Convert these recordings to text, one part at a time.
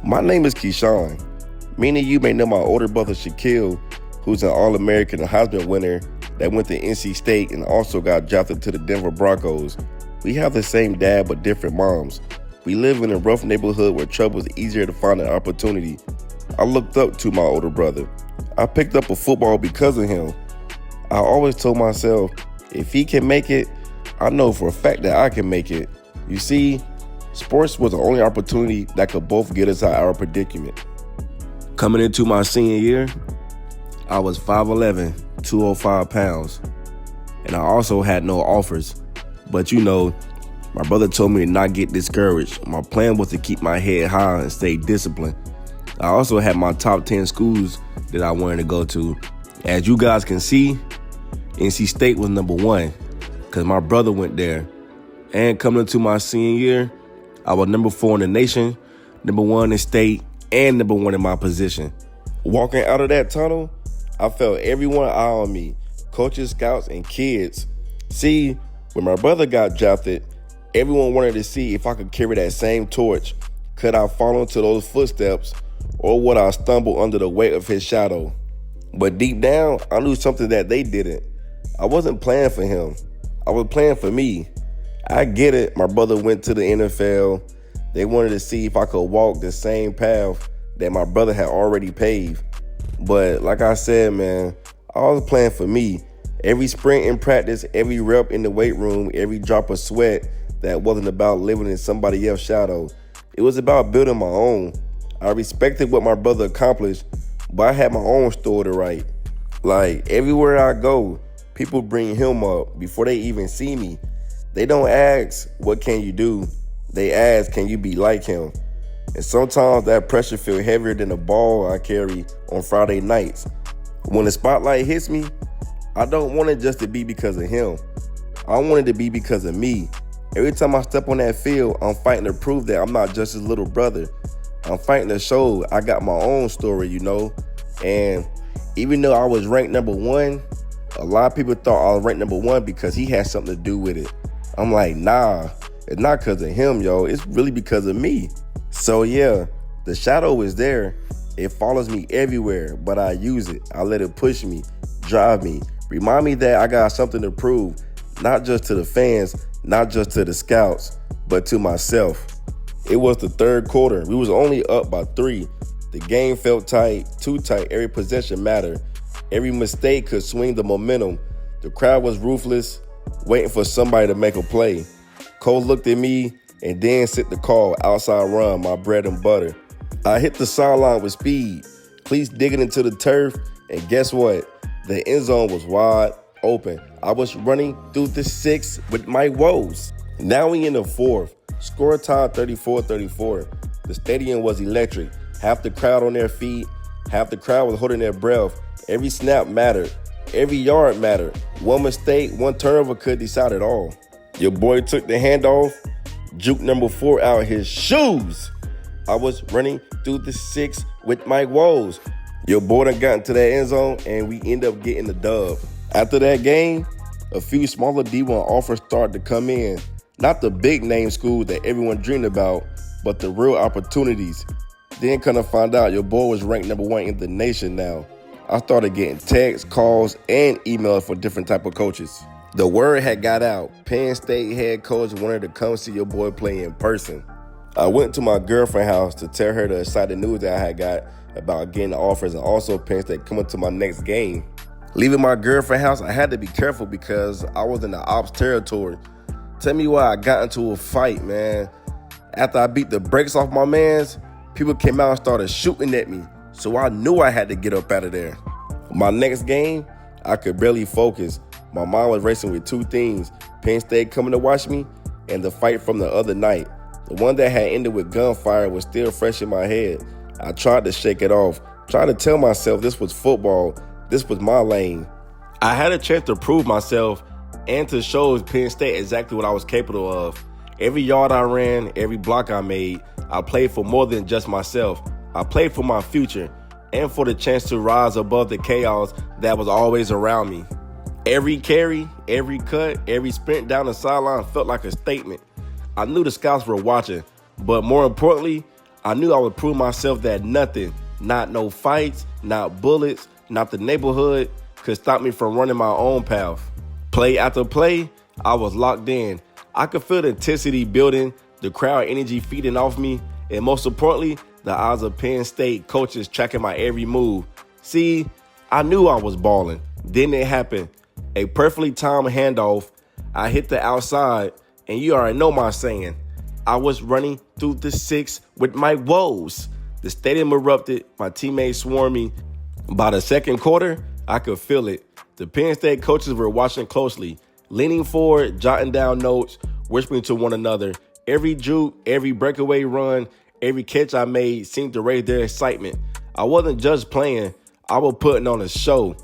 My name is Keyshawn. Many of you may know my older brother Shaquille, who's an All-American and Heisman winner that went to NC State and also got drafted to the Denver Broncos. We have the same dad but different moms. We live in a rough neighborhood where trouble is easier to find an opportunity. I looked up to my older brother. I picked up a football because of him. I always told myself, if he can make it, I know for a fact that I can make it. You see, sports was the only opportunity that could both get us out of our predicament. Coming into my senior year, I was 5'11", 205 pounds, and I also had no offers. But my brother told me to not get discouraged. My plan was to keep my head high and stay disciplined. I also had my top 10 schools that I wanted to go to. As you guys can see, NC State was number one because my brother went there. And coming into my senior year, I was number 4 in the nation, number 1 in state, and number 1 in my position. Walking out of that tunnel, I felt everyone eye on me, coaches, scouts, and kids. See, when my brother got drafted, everyone wanted to see if I could carry that same torch. Could I follow into those footsteps, or would I stumble under the weight of his shadow? But deep down, I knew something that they didn't. I wasn't playing for him. I was playing for me. I get it. My brother went to the NFL. They wanted to see if I could walk the same path that my brother had already paved. But like I said, man, I was playing for me. Every sprint in practice, every rep in the weight room, every drop of sweat, that wasn't about living in somebody else's shadow. It was about building my own. I respected what my brother accomplished, but I had my own story to write. Like, everywhere I go, people bring him up before they even see me. They don't ask, what can you do? They ask, can you be like him? And sometimes that pressure feels heavier than the ball I carry on Friday nights. When the spotlight hits me, I don't want it just to be because of him. I want it to be because of me. Every time I step on that field, I'm fighting to prove that I'm not just his little brother. I'm fighting to show I got my own story, And even though I was ranked number 1, a lot of people thought I was ranked number 1 because he had something to do with it. I'm like, nah, it's not because of him, yo. It's really because of me. So yeah, the shadow is there. It follows me everywhere, but I use it. I let it push me, drive me, remind me that I got something to prove, not just to the fans, not just to the scouts, but to myself. It was the third quarter. We was only up by 3. The game felt tight, too tight. Every possession mattered. Every mistake could swing the momentum. The crowd was ruthless, waiting for somebody to make a play. Cole looked at me and then set the call, outside run, my bread and butter. I hit the sideline with speed, cleats digging into the turf, and guess what? The end zone was wide open. I was running through the 6 with my woes. Now we in the 4th. Score tied 34-34. The stadium was electric. Half the crowd on their feet, half the crowd was holding their breath. Every snap mattered. Every yard mattered. One mistake, one turnover could decide it all. Your boy took the handoff, juked number 4 out his shoes. I was running through the 6 with my woes. Your boy done got into that end zone, and we end up getting the dub. After that game, a few smaller D1 offers started to come in. Not the big name schools that everyone dreamed about, but the real opportunities. Then kind of find out your boy was ranked number 1 in the nation now. I started getting texts, calls, and emails for different type of coaches. The word had got out. Penn State head coach wanted to come see your boy play in person. I went to my girlfriend's house to tell her the exciting news that I had got about getting the offers and also Penn State coming to my next game. Leaving my girlfriend's house, I had to be careful because I was in the ops territory. Tell me why I got into a fight, man. After I beat the brakes off my mans, people came out and started shooting at me. So I knew I had to get up out of there. My next game, I could barely focus. My mind was racing with 2 things: Penn State coming to watch me and the fight from the other night. The one that had ended with gunfire was still fresh in my head. I tried to shake it off, tried to tell myself this was football, this was my lane. I had a chance to prove myself and to show Penn State exactly what I was capable of. Every yard I ran, every block I made, I played for more than just myself. I played for my future and for the chance to rise above the chaos that was always around me. Every carry, every cut, every sprint down the sideline felt like a statement. I knew the scouts were watching, but more importantly, I knew I would prove myself that nothing, not no fights, not bullets, not the neighborhood, could stop me from running my own path. Play after play, I was locked in. I could feel the intensity building, the crowd energy feeding off me, and most importantly, the eyes of Penn State coaches tracking my every move. See, I knew I was balling. Then it happened. A perfectly timed handoff. I hit the outside, and you already know my saying. I was running through the six with my woes. The stadium erupted. My teammates swarmed me. By the second quarter, I could feel it. The Penn State coaches were watching closely, leaning forward, jotting down notes, whispering to one another. Every juke, every breakaway run, every catch I made seemed to raise their excitement. I wasn't just playing. I was putting on a show.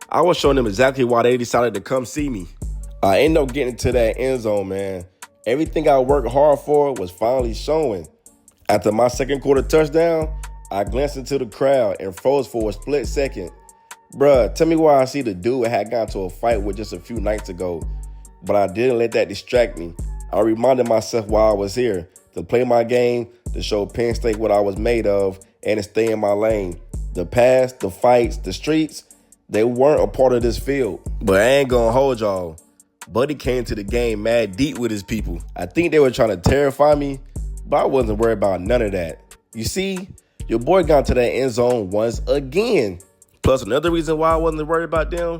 I was showing them exactly why they decided to come see me. I ended up getting to that end zone, man. Everything I worked hard for was finally showing. After my second quarter touchdown, I glanced into the crowd and froze for a split second. Bruh, tell me why I see the dude I had gotten to a fight with just a few nights ago. But I didn't let that distract me. I reminded myself why I was here, to play my game, to show Penn State what I was made of, and to stay in my lane. The past, the fights, the streets, they weren't a part of this field. But I ain't gonna hold y'all. Buddy came to the game mad deep with his people. I think they were trying to terrify me, but I wasn't worried about none of that. You see, your boy got to that end zone once again. Plus, another reason why I wasn't worried about them,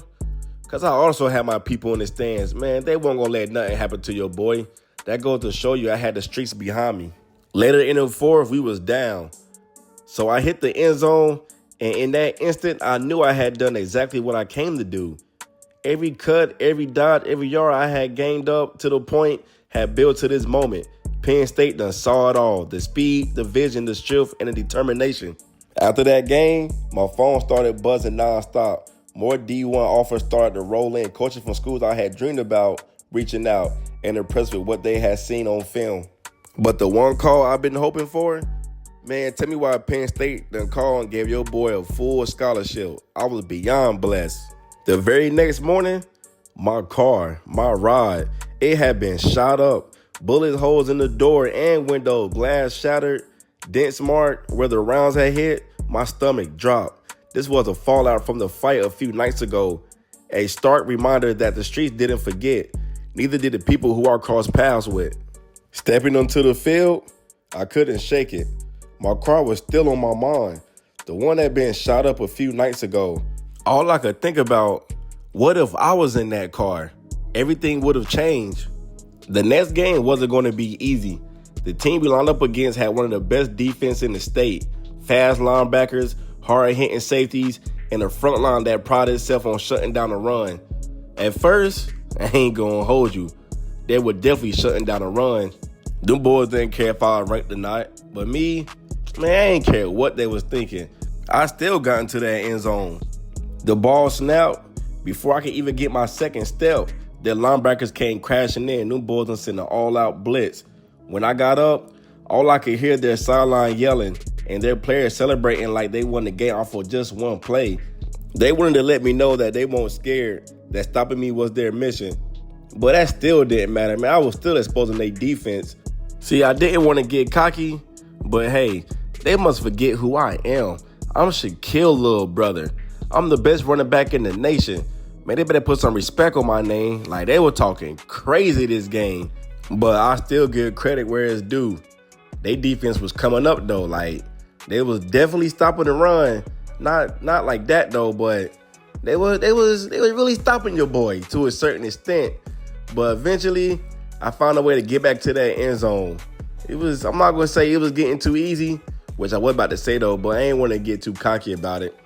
because I also had my people in the stands. Man, they weren't going to let nothing happen to your boy. That goes to show you I had the streets behind me. Later in the fourth, we was down. So I hit the end zone, and in that instant, I knew I had done exactly what I came to do. Every cut, every dot, every yard I had gained up to the point had built to this moment. Penn State done saw it all. The speed, the vision, the strength, and the determination. After that game, my phone started buzzing nonstop. More D1 offers started to roll in. Coaches from schools I had dreamed about reaching out and impressed with what they had seen on film. But the one call I've been hoping for, man, tell me why Penn State done called and gave your boy a full scholarship. I was beyond blessed. The very next morning, my car, my ride, it had been shot up. Bullet holes in the door and window, glass shattered, dents marked where the rounds had hit. My stomach dropped. This was a fallout from the fight a few nights ago. A stark reminder that the streets didn't forget. Neither did the people who I crossed paths with. Stepping onto the field, I couldn't shake it. My car was still on my mind. The one that had been shot up a few nights ago. All I could think about, what if I was in that car? Everything would have changed. The next game wasn't going to be easy. The team we lined up against had one of the best defense in the state. Fast linebackers, hard-hitting safeties, and a front line that prided itself on shutting down the run. At first, I ain't going to hold you. They were definitely shutting down the run. Them boys didn't care if I was ranked or not. But me, man, I ain't care what they was thinking. I still got into that end zone. The ball snapped. Before I could even get my second step, their linebackers came crashing in. Them boys done sent an all-out blitz. When I got up, all I could hear their sideline yelling and their players celebrating like they won the game off of just one play. They wanted to let me know that they weren't scared, that stopping me was their mission. But that still didn't matter, man. I was still exposing their defense. See, I didn't want to get cocky, but hey, they must forget who I am. I'm Shaquille, little brother. I'm the best running back in the nation. Man, they better put some respect on my name. Like, they were talking crazy this game. But I still give credit where it's due. They defense was coming up, though. Like, they was definitely stopping the run. Not like that, though, but they was really stopping your boy to a certain extent. But eventually, I found a way to get back to that end zone. I'm not going to say it was getting too easy, which I was about to say, though, but I ain't want to get too cocky about it.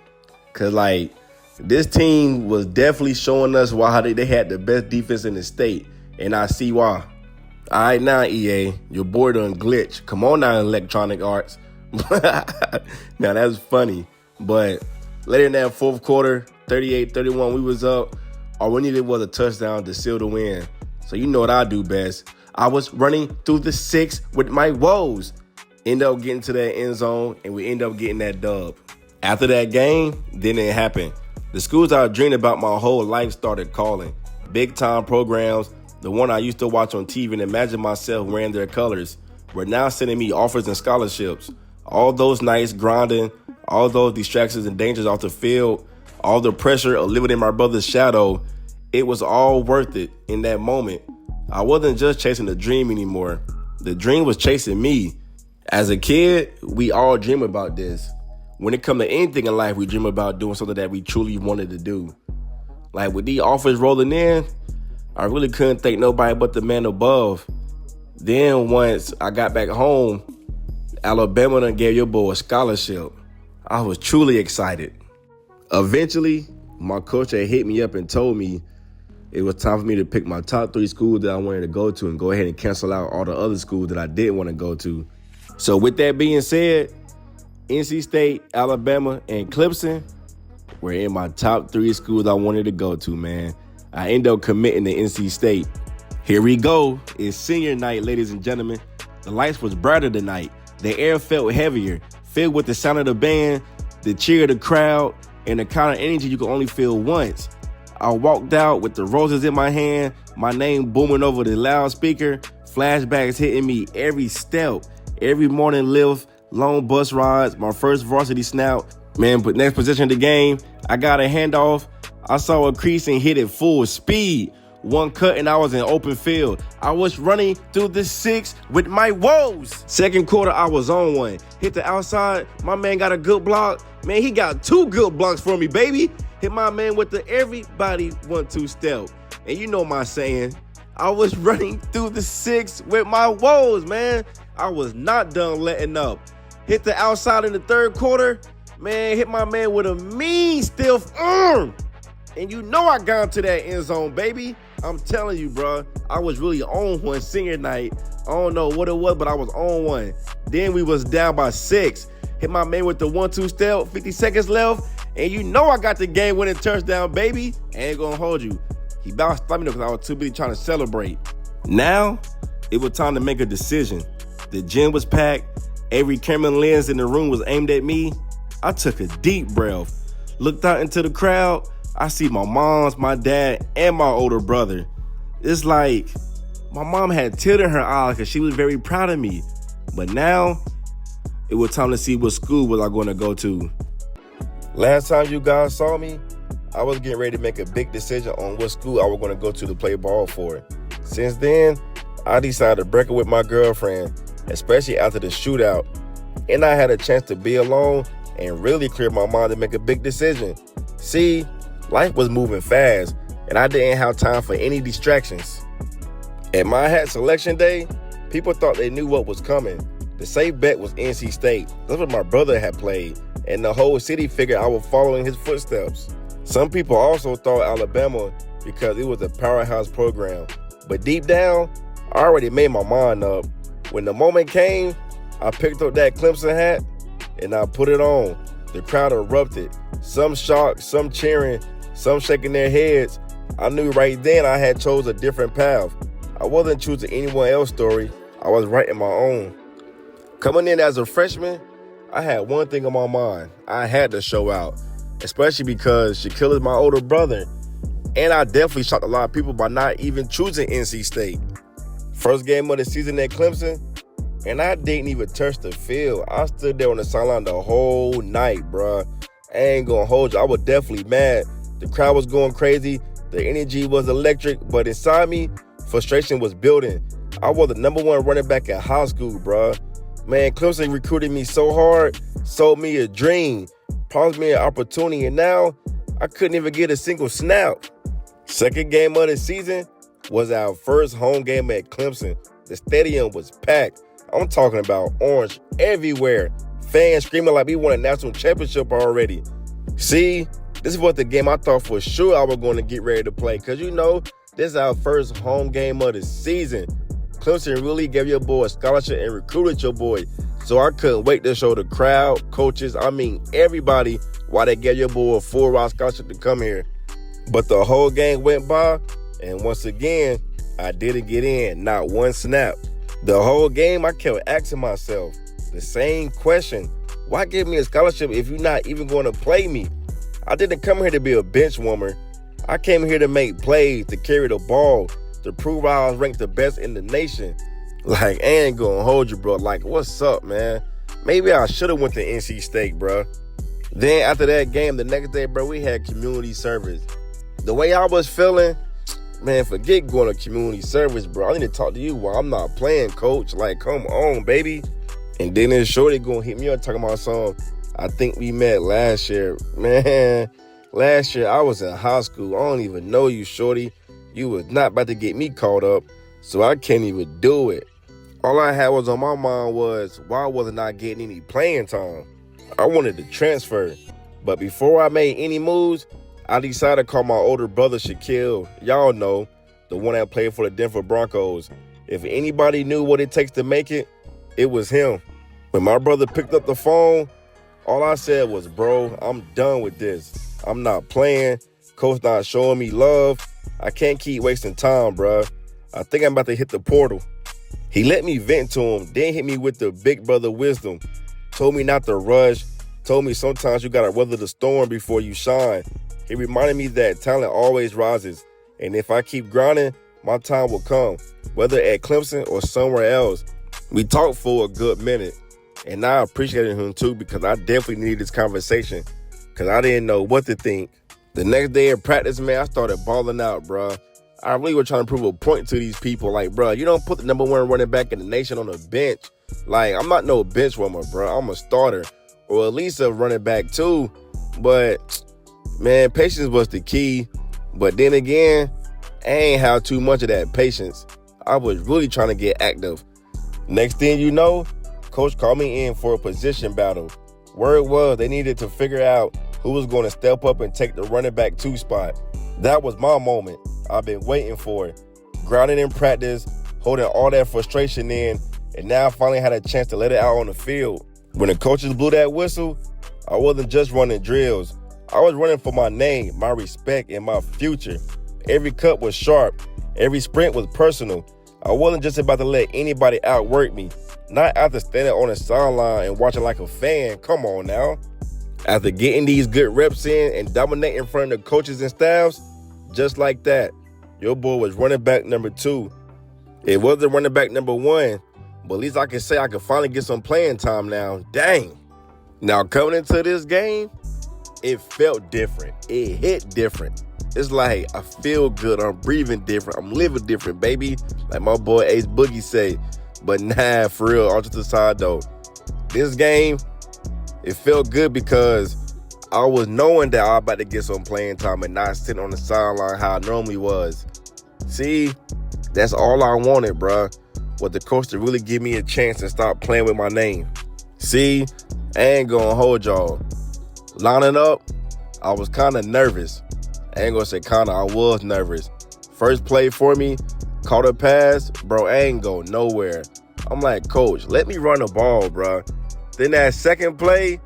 Because, like, this team was definitely showing us why they had the best defense in the state, and I see why. All right, now, EA, your boy done glitch. Come on now, Electronic Arts. Now, that's funny. But later in that fourth quarter, 38-31, we was up. All we needed was a touchdown to seal the win. So you know what I do best. I was running through the six with my woes. End up getting to that end zone, and we end up getting that dub. After that game, then it happened. The schools I dreamed about my whole life started calling. Big-time programs, the one I used to watch on TV and imagine myself wearing their colors, were now sending me offers and scholarships. All those nights grinding, all those distractions and dangers off the field, all the pressure of living in my brother's shadow, it was all worth it in that moment. I wasn't just chasing the dream anymore. The dream was chasing me. As a kid, we all dream about this. When it comes to anything in life, we dream about doing something that we truly wanted to do. Like with these offers rolling in, I really couldn't thank nobody but the man above. Then once I got back home, Alabama done gave your boy a scholarship. I was truly excited. Eventually, my coach had hit me up and told me it was time for me to pick my top 3 schools that I wanted to go to and go ahead and cancel out all the other schools that I didn't want to go to. So with that being said, NC State, Alabama, and Clemson were in my top 3 schools I wanted to go to, man. I ended up committing to NC State. Here we go. It's senior night, ladies and gentlemen. The lights was brighter tonight. The air felt heavier, filled with the sound of the band, the cheer of the crowd, and the kind of energy you can only feel once. I walked out with the roses in my hand, my name booming over the loudspeaker, flashbacks hitting me every step, every morning lift, long bus rides, my first varsity snap. Man, but next possession of the game, I got a handoff. I saw a crease and hit it full speed. One cut and I was in open field. I was running through the 6 with my woes. Second quarter, I was on one. Hit the outside. My man got a good block. Man, he got 2 good blocks for me, baby. Hit my man with the everybody 1-2 step. And you know my saying, I was running through the 6 with my woes, man. I was not done letting up. Hit the outside in the third quarter. Man, hit my man with a mean stiff arm. And you know I got into that end zone, baby. I'm telling you, bro. I was really on one senior night. I don't know what it was, but I was on one. Then we was down by 6. Hit my man with the 1-2 step, 50 seconds left. And you know I got the game-winning touchdown, baby. I ain't gonna hold you. He bounced me because I was too busy trying to celebrate. Now, it was time to make a decision. The gym was packed. Every camera lens in the room was aimed at me. I took a deep breath. Looked out into the crowd. I see my moms, my dad, and my older brother. It's like my mom had tears in her eyes because she was very proud of me. But now, it was time to see what school was I going to go to. Last time you guys saw me, I was getting ready to make a big decision on what school I was going to go to play ball for. Since then, I decided to break up with my girlfriend, especially after the shootout. And I had a chance to be alone and really clear my mind to make a big decision. See, life was moving fast, and I didn't have time for any distractions. At my hat selection day, people thought they knew what was coming. The safe bet was NC State. That's what my brother had played, and the whole city figured I was following his footsteps. Some people also thought Alabama because it was a powerhouse program. But deep down, I already made my mind up. When the moment came, I picked up that Clemson hat, and I put it on. The crowd erupted. Some shocked, some cheering, some shaking their heads. I knew right then I had chose a different path. I wasn't choosing anyone else's story. I was writing my own. Coming in as a freshman, I had one thing on my mind. I had to show out, especially because Shaquille is my older brother. And I definitely shocked a lot of people by not even choosing NC State. First game of the season at Clemson, and I didn't even touch the field. I stood there on the sideline the whole night, bruh. I ain't gonna hold you. I was definitely mad. The crowd was going crazy. The energy was electric, but inside me, frustration was building. I was the #1 running back at high school, bruh. Man, Clemson recruited me so hard, sold me a dream, promised me an opportunity, and now I couldn't even get a single snap. Second game of the season was our first home game at Clemson. The stadium was packed. I'm talking about orange everywhere. Fans screaming like we won a national championship already. See, this was the game I thought for sure I was going to get ready to play. Because, you know, this is our first home game of the season. Clemson really gave your boy a scholarship and recruited your boy. So I couldn't wait to show the crowd, coaches, everybody, why they gave your boy a full-ride scholarship to come here. But the whole game went by, and once again, I didn't get in, not one snap. The whole game, I kept asking myself the same question. Why give me a scholarship if you're not even going to play me? I didn't come here to be a bench warmer. I came here to make plays, to carry the ball, to prove I was ranked the best in the nation. Like, I ain't going to hold you, bro. Like, what's up, man? Maybe I should have went to NC State, bro. Then after that game, the next day, bro, we had community service. The way I was feeling, man, forget going to community service, bro. I need to talk to you while I'm not playing, coach. Like, come on, baby. And then this shorty gonna hit me up talking about something. I think we met last year. Man, last year I was in high school. I don't even know you, shorty. You was not about to get me caught up, so I can't even do it. All I had was on my mind was, why wasn't I getting any playing time? I wanted to transfer. But before I made any moves, I decided to call my older brother Shaquille. Y'all know, the one that played for the Denver Broncos. If anybody knew what it takes to make it, it was him. When my brother picked up the phone, all I said was, bro, I'm done with this. I'm not playing. Coach not showing me love. I can't keep wasting time, bro. I think I'm about to hit the portal. He let me vent to him, then hit me with the big brother wisdom. Told me not to rush. Told me sometimes you got to weather the storm before you shine. He reminded me that talent always rises. And if I keep grinding, my time will come, whether at Clemson or somewhere else. We talked for a good minute. And I appreciated him too, because I definitely needed this conversation, because I didn't know what to think. The next day of practice, man, I started balling out, bro. I really was trying to prove a point to these people. Like, bro, you don't put the number one running back in the nation on the bench. Like, I'm not no bench warmer, bro. I'm a starter, or at least a running back too. But, man, patience was the key. But then again, I ain't have too much of that patience. I was really trying to get active. Next thing you know, coach called me in for a position battle. Word was they needed to figure out who was going to step up and take the running back 2 spot. That was my moment. I've been waiting for it. Grounded in practice, holding all that frustration in, and now I finally had a chance to let it out on the field. When the coaches blew that whistle, I wasn't just running drills. I was running for my name, my respect, and my future. Every cut was sharp. Every sprint was personal. I wasn't just about to let anybody outwork me. Not after standing on the sideline and watching like a fan. Come on now. After getting these good reps in and dominating in front of the coaches and staffs, just like that, your boy was running back number 2. It wasn't running back number 1, but at least I can say I can finally get some playing time now. Dang. Now, coming into this game, it felt different. It hit different. It's like I feel good. I'm breathing different. I'm living different, baby. Like my boy Ace Boogie say. But nah, for real, all just aside though, this game, it felt good because I was knowing that I was about to get some playing time and not sitting on the sideline how I normally was. See, that's all I wanted, bruh. Was the coach to really give me a chance and stop playing with my name. See, I ain't gonna hold y'all. Lining up, I was kind of nervous. I ain't gonna say kinda, I was nervous. First play for me, caught a pass, bro, I ain't go nowhere. I'm like, coach, let me run the ball, bro. Then that second play,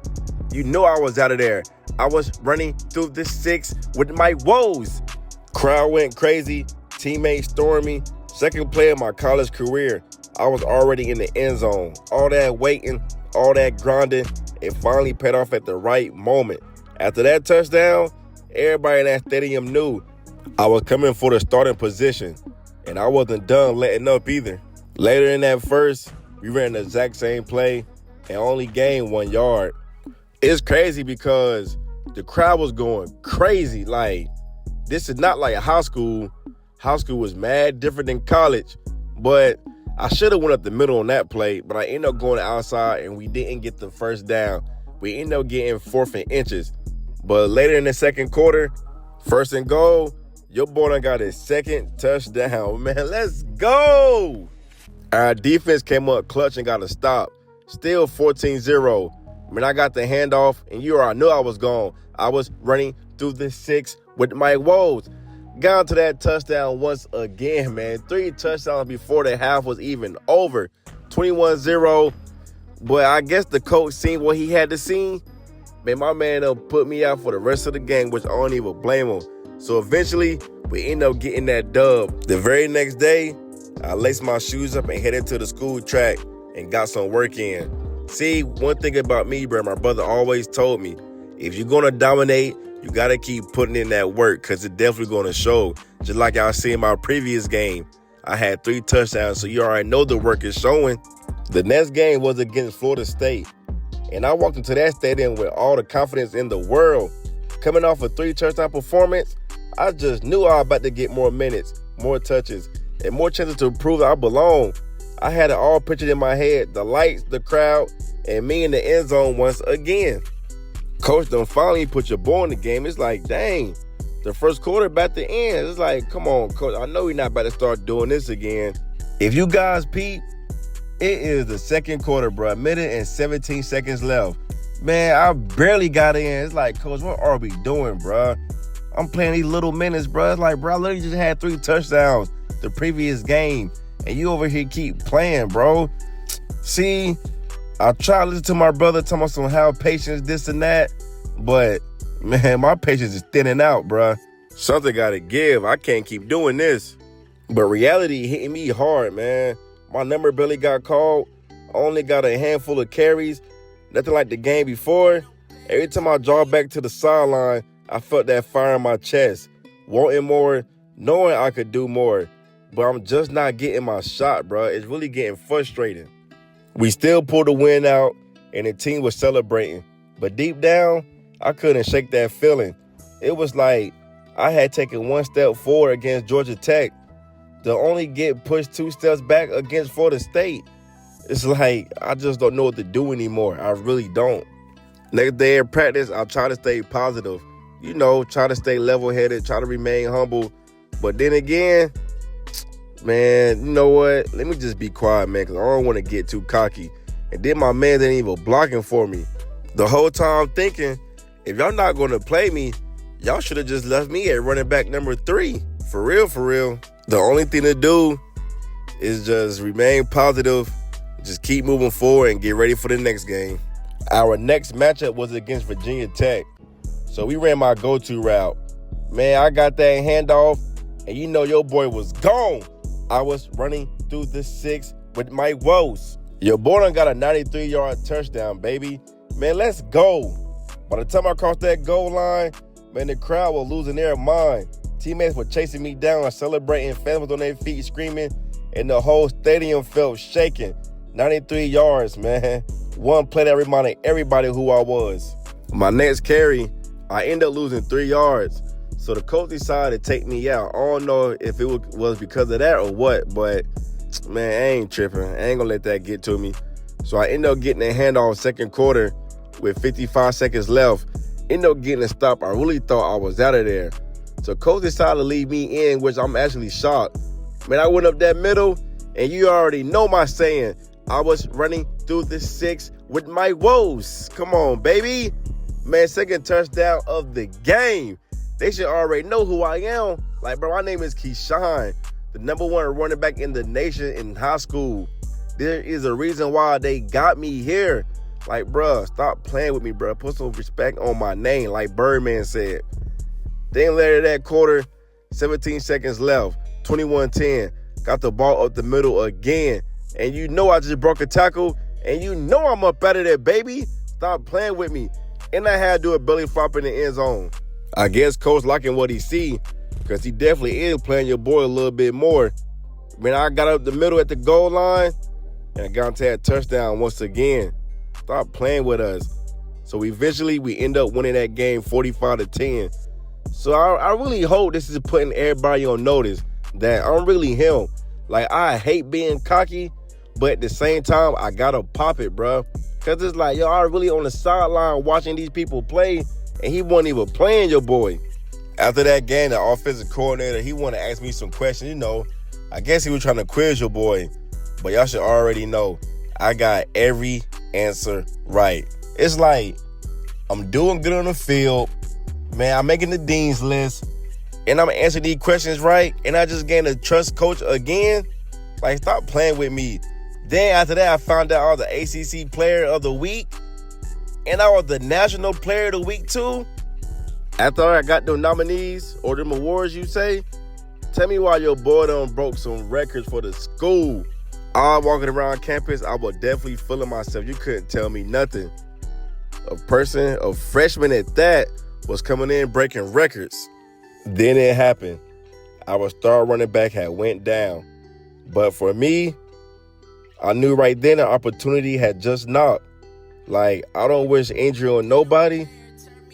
you know I was out of there. I was running through the 6 with my woes. Crowd went crazy, teammates stormed me. Second play of my college career, I was already in the end zone. All that waiting, all that grinding, it finally paid off at the right moment. After that touchdown, everybody in that stadium knew I was coming for the starting position, and I wasn't done letting up either. Later in that first, we ran the exact same play and only gained 1 yard. It's crazy because the crowd was going crazy. Like, this is not like high school. High school was mad different than college, but I should have went up the middle on that play, but I ended up going outside and we didn't get the first down. We ended up getting 4th and inches. But later in the second quarter, 1st and goal, your boy done got his 2nd touchdown. Man, let's go. Our defense came up clutch and got a stop. Still 14-0. Man, I got the handoff, and you already knew I was gone. I was running through the 6 with my woes. Got to that touchdown once again, man. 3 touchdowns before the half was even over. 21-0. But I guess the coach seen what he had to see. Man, my man put me out for the rest of the game, which I don't even blame him. So eventually, we end up getting that dub. The very next day, I laced my shoes up and headed to the school track and got some work in. See, one thing about me, bro, my brother always told me, if you're going to dominate, you got to keep putting in that work because it's definitely going to show. Just like y'all see in my previous game, I had 3 touchdowns, so you already know the work is showing. The next game was against Florida State. And I walked into that stadium with all the confidence in the world. Coming off a 3-touchdown performance, I just knew I was about to get more minutes, more touches, and more chances to prove that I belong. I had it all pictured in my head, the lights, the crowd, and me in the end zone once again. Coach done finally put your boy in the game. It's like, dang, the first quarter about to end. It's like, come on, Coach, I know we're not about to start doing this again. If you guys peep, it is the second quarter, bro. A minute and 17 seconds left. Man, I barely got in. It's like, Coach, what are we doing, bro? I'm playing these little minutes, bro. It's like, bro, I literally just had 3 touchdowns the previous game, and you over here keep playing, bro. See, I try to listen to my brother talking about some have patience, this and that, but, man, my patience is thinning out, bro. Something got to give. I can't keep doing this. But reality hitting me hard, man. My number barely got called. I only got a handful of carries. Nothing like the game before. Every time I draw back to the sideline, I felt that fire in my chest. Wanting more, knowing I could do more. But I'm just not getting my shot, bro. It's really getting frustrating. We still pulled the win out, and the team was celebrating. But deep down, I couldn't shake that feeling. It was like I had taken 1 step forward against Georgia Tech to only get pushed 2 steps back against Florida State. It's like I just don't know what to do anymore. I really don't. Next day in practice, I'll try to stay positive. You know, try to stay level-headed, try to remain humble. But then again, man, you know what? Let me just be quiet, man, because I don't want to get too cocky. And then my man didn't even blocking for me. The whole time I'm thinking, if y'all not going to play me, y'all should have just left me at running back number 3. For real, for real. The only thing to do is just remain positive, just keep moving forward and get ready for the next game. Our next matchup was against Virginia Tech. So we ran my go-to route. Man, I got that handoff, and you know your boy was gone. I was running through the 6 with my woes. Your boy done got a 93-yard touchdown, baby. Man, let's go. By the time I crossed that goal line, man, the crowd was losing their mind. Teammates were chasing me down, celebrating, fans on their feet screaming, and the whole stadium felt shaking. 93 yards, man. One play that reminded everybody who I was. My next carry, I ended up losing 3 yards. So the coach decided to take me out. I don't know if it was because of that or what, but, man, I ain't tripping. I ain't going to let that get to me. So I ended up getting a handoff second quarter with 55 seconds left. Ended up getting a stop. I really thought I was out of there. So coach decided to leave me in, which I'm actually shocked. Man, I went up that middle, and you already know my saying. I was running through the 6 with my woes. Come on, baby. Man, second touchdown of the game. They should already know who I am. Like, bro, my name is Keyshawn, the number 1 running back in the nation in high school. There is a reason why they got me here. Like, bro, stop playing with me, bro. Put some respect on my name, like Birdman said. Then later that quarter, 17 seconds left, 21-10. Got the ball up the middle again. And you know I just broke a tackle. And you know I'm up out of there, baby. Stop playing with me. And I had to do a belly flop in the end zone. I guess coach liking what he see, because he definitely is playing your boy a little bit more. Man, I got up the middle at the goal line, and I got into that touchdown once again. Stop playing with us. So eventually we end up winning that game 45-10. So I really hope this is putting everybody on notice that I'm really him. Like, I hate being cocky, but at the same time, I gotta pop it, bro. Because it's like, yo, I really on the sideline watching these people play, and he wasn't even playing your boy. After that game, the offensive coordinator, he wanted to ask me some questions. You know, I guess he was trying to quiz your boy. But y'all should already know, I got every answer right. It's like, I'm doing good on the field. Man, I'm making the dean's list. And I'm answering these questions right. And I just gained a trust coach again. Like, stop playing with me. Then after that, I found out I was the ACC Player of the Week. And I was the National Player of the Week, too. After I got them nominees, or them awards, you say, tell me why your boy done broke some records for the school. I'm walking around campus, I was definitely feeling myself. You couldn't tell me nothing. A freshman at that, was coming in breaking records. Then it happened. Our star running back had went down. But for me, I knew right then an opportunity had just knocked. Like, I don't wish injury on nobody,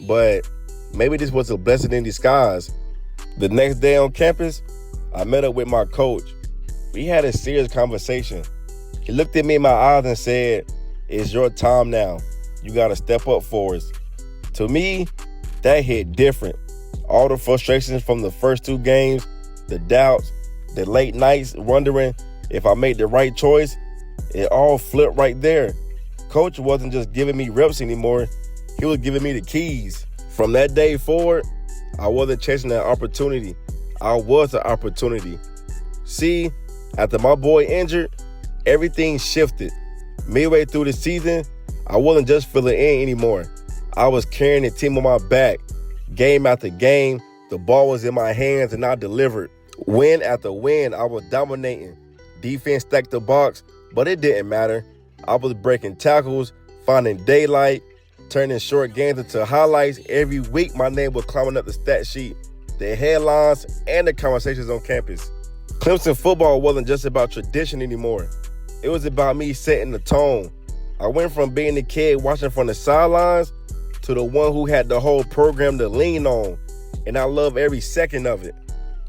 but maybe this was a blessing in disguise. The next day on campus, I met up with my coach. We had a serious conversation. He looked at me in my eyes and said, "It's your time now. You got to step up for us." To me, that hit different. All the frustrations from the first 2 games, the doubts, the late nights wondering if I made the right choice, it all flipped right there. Coach wasn't just giving me reps anymore. He was giving me the keys. From that day forward, I wasn't chasing an opportunity. I was the opportunity. See, after my boy injured, everything shifted. Midway through the season, I wasn't just filling in anymore. I was carrying the team on my back. Game after game, the ball was in my hands and I delivered. Win after win, I was dominating. Defense stacked the box, but it didn't matter. I was breaking tackles, finding daylight, turning short games into highlights. Every week, my name was climbing up the stat sheet, the headlines, and the conversations on campus. Clemson football wasn't just about tradition anymore. It was about me setting the tone. I went from being the kid watching from the sidelines to the one who had the whole program to lean on, and I love every second of it.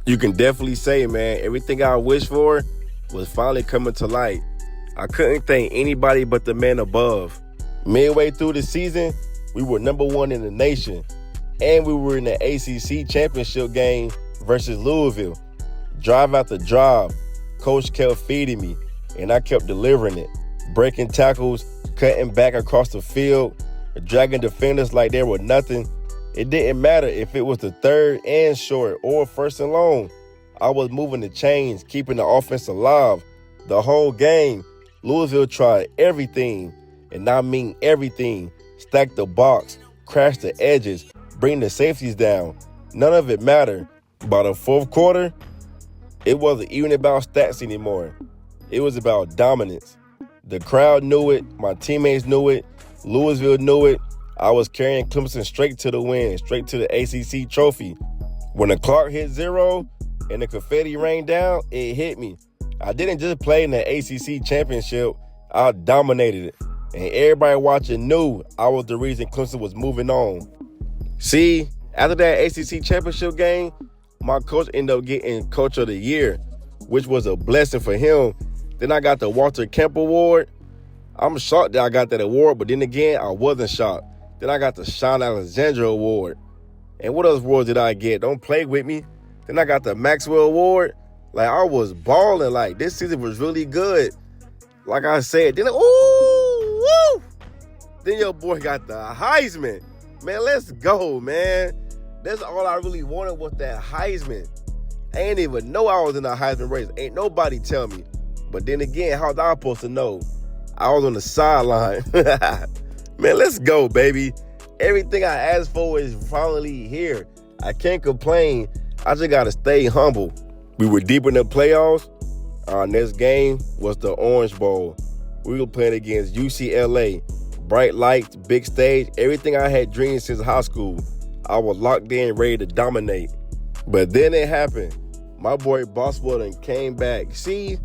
You can definitely say, man, everything I wished for was finally coming to light. I couldn't thank anybody but the man above. Midway through the season, we were number 1 in the nation, and we were in the ACC championship game versus Louisville. Drive after drive, coach kept feeding me, and I kept delivering it. Breaking tackles, cutting back across the field, dragging defenders like they were nothing. It didn't matter if it was the third and short or first and long. I was moving the chains, keeping the offense alive. The whole game, Louisville tried everything, and I mean everything. Stack the box, crash the edges, bring the safeties down. None of it mattered. By the fourth quarter, it wasn't even about stats anymore. It was about dominance. The crowd knew it. My teammates knew it. Louisville knew it. I was carrying Clemson straight to the win, straight to the ACC trophy. When the clock hit 0 and the confetti rained down, it hit me. I didn't just play in the ACC championship. I dominated it. And everybody watching knew I was the reason Clemson was moving on. See, after that ACC championship game, my coach ended up getting Coach of the Year, which was a blessing for him. Then I got the Walter Kemp Award. I'm shocked that I got that award, but then again, I wasn't shocked. Then I got the Sean Alexander Award. And what other awards did I get? Don't play with me. Then I got the Maxwell Award. Like, I was balling. Like, this season was really good. Like I said, then, woo! Then your boy got the Heisman. Man, let's go, man. That's all I really wanted was that Heisman. I ain't even know I was in the Heisman race. Ain't nobody tell me. But then again, how was I supposed to know? I was on the sideline. Man, let's go, baby. Everything I asked for is finally here. I can't complain. I just got to stay humble. We were deep in the playoffs. Our next game was the Orange Bowl. We were playing against UCLA. Bright lights, big stage, everything I had dreamed since high school. I was locked in, ready to dominate. But then it happened. My boy Boswell came back. See,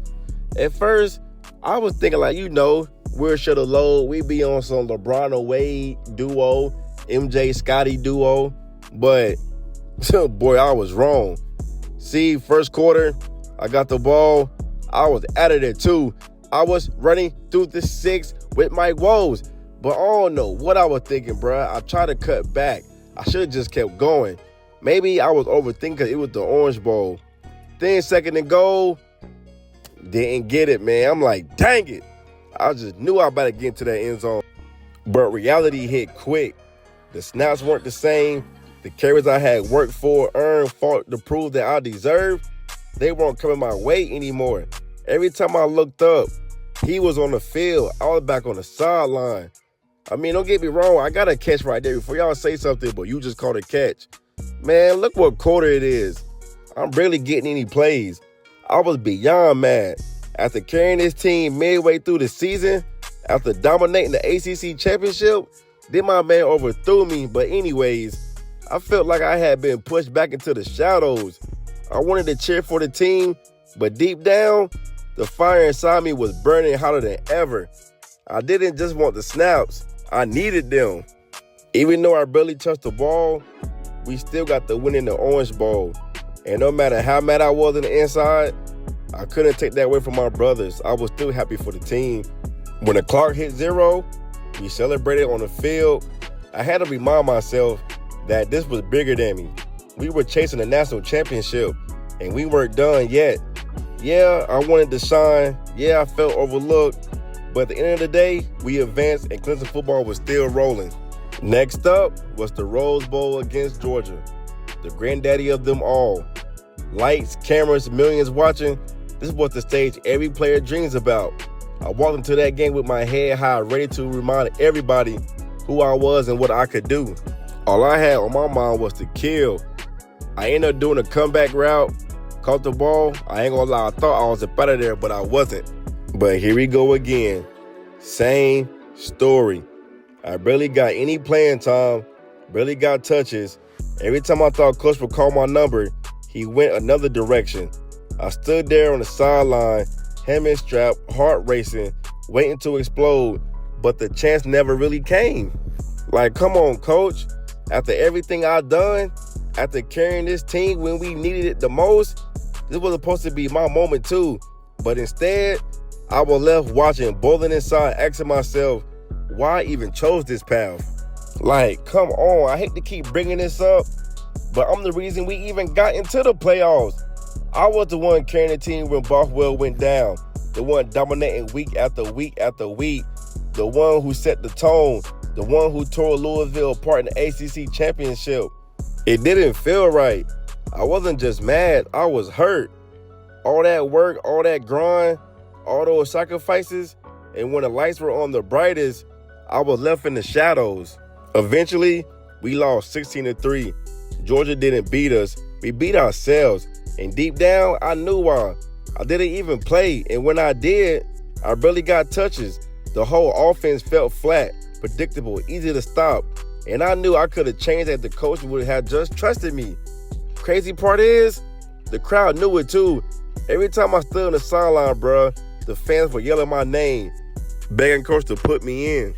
at first, I was thinking like, we'll shut the load. We be on some LeBron or Wade duo, MJ Scotty duo. But, boy, I was wrong. See, first quarter, I got the ball. I was out of there too. I was running through the 6 with my woes. But I don't know what I was thinking, bruh. I tried to cut back. I should have just kept going. Maybe I was overthinking because it was the Orange Bowl. Then second and goal, didn't get it, man. I'm like, dang it. I just knew I better get into that end zone. But reality hit quick. The snaps weren't the same. The carries I had worked for, earned, fought to prove that I deserved, they weren't coming my way anymore. Every time I looked up, he was on the field. I was back on the sideline. I mean, don't get me wrong. I got a catch right there before y'all say something, but you just caught a catch. Man, look what quarter it is. I'm barely getting any plays. I was beyond mad. After carrying this team midway through the season, after dominating the ACC championship, then my man overthrew me. But anyways, I felt like I had been pushed back into the shadows. I wanted to cheer for the team, but deep down, the fire inside me was burning hotter than ever. I didn't just want the snaps. I needed them. Even though I barely touched the ball, we still got the win in the Orange Bowl. And no matter how mad I was on the inside, I couldn't take that away from my brothers. I was still happy for the team. When the clock hit 0, we celebrated on the field. I had to remind myself that this was bigger than me. We were chasing the national championship, and we weren't done yet. Yeah, I wanted to shine. Yeah, I felt overlooked. But at the end of the day, we advanced, and Clemson football was still rolling. Next up was the Rose Bowl against Georgia, the granddaddy of them all. Lights, cameras, millions watching. This was the stage every player dreams about. I walked into that game with my head high, ready to remind everybody who I was and what I could do. All I had on my mind was to kill. I ended up doing a comeback route, caught the ball. I ain't gonna lie, I thought I was up out of there, but I wasn't. But here we go again. Same story. I barely got any playing time, barely got touches. Every time I thought Coach would call my number, he went another direction. I stood there on the sideline, helmet strapped, heart racing, waiting to explode, but the chance never really came. Like, come on, Coach. After everything I've done, after carrying this team when we needed it the most, this was supposed to be my moment too. But instead, I was left watching, boiling inside, asking myself, why I even chose this path? Like, come on, I hate to keep bringing this up, but I'm the reason we even got into the playoffs. I was the one carrying the team when Bothwell went down, the one dominating week after week after week, the one who set the tone, the one who tore Louisville apart in the ACC championship. It didn't feel right. I wasn't just mad, I was hurt. All that work, all that grind, all those sacrifices, and when the lights were on the brightest, I was left in the shadows. Eventually, we lost 16-3. Georgia didn't beat us, we beat ourselves. And deep down, I knew why. I didn't even play, and when I did, I barely got touches. The whole offense felt flat, predictable, easy to stop. And I knew I could have changed that the coach would have just trusted me. Crazy part is, the crowd knew it too. Every time I stood on the sideline, bruh, the fans were yelling my name, begging coach to put me in.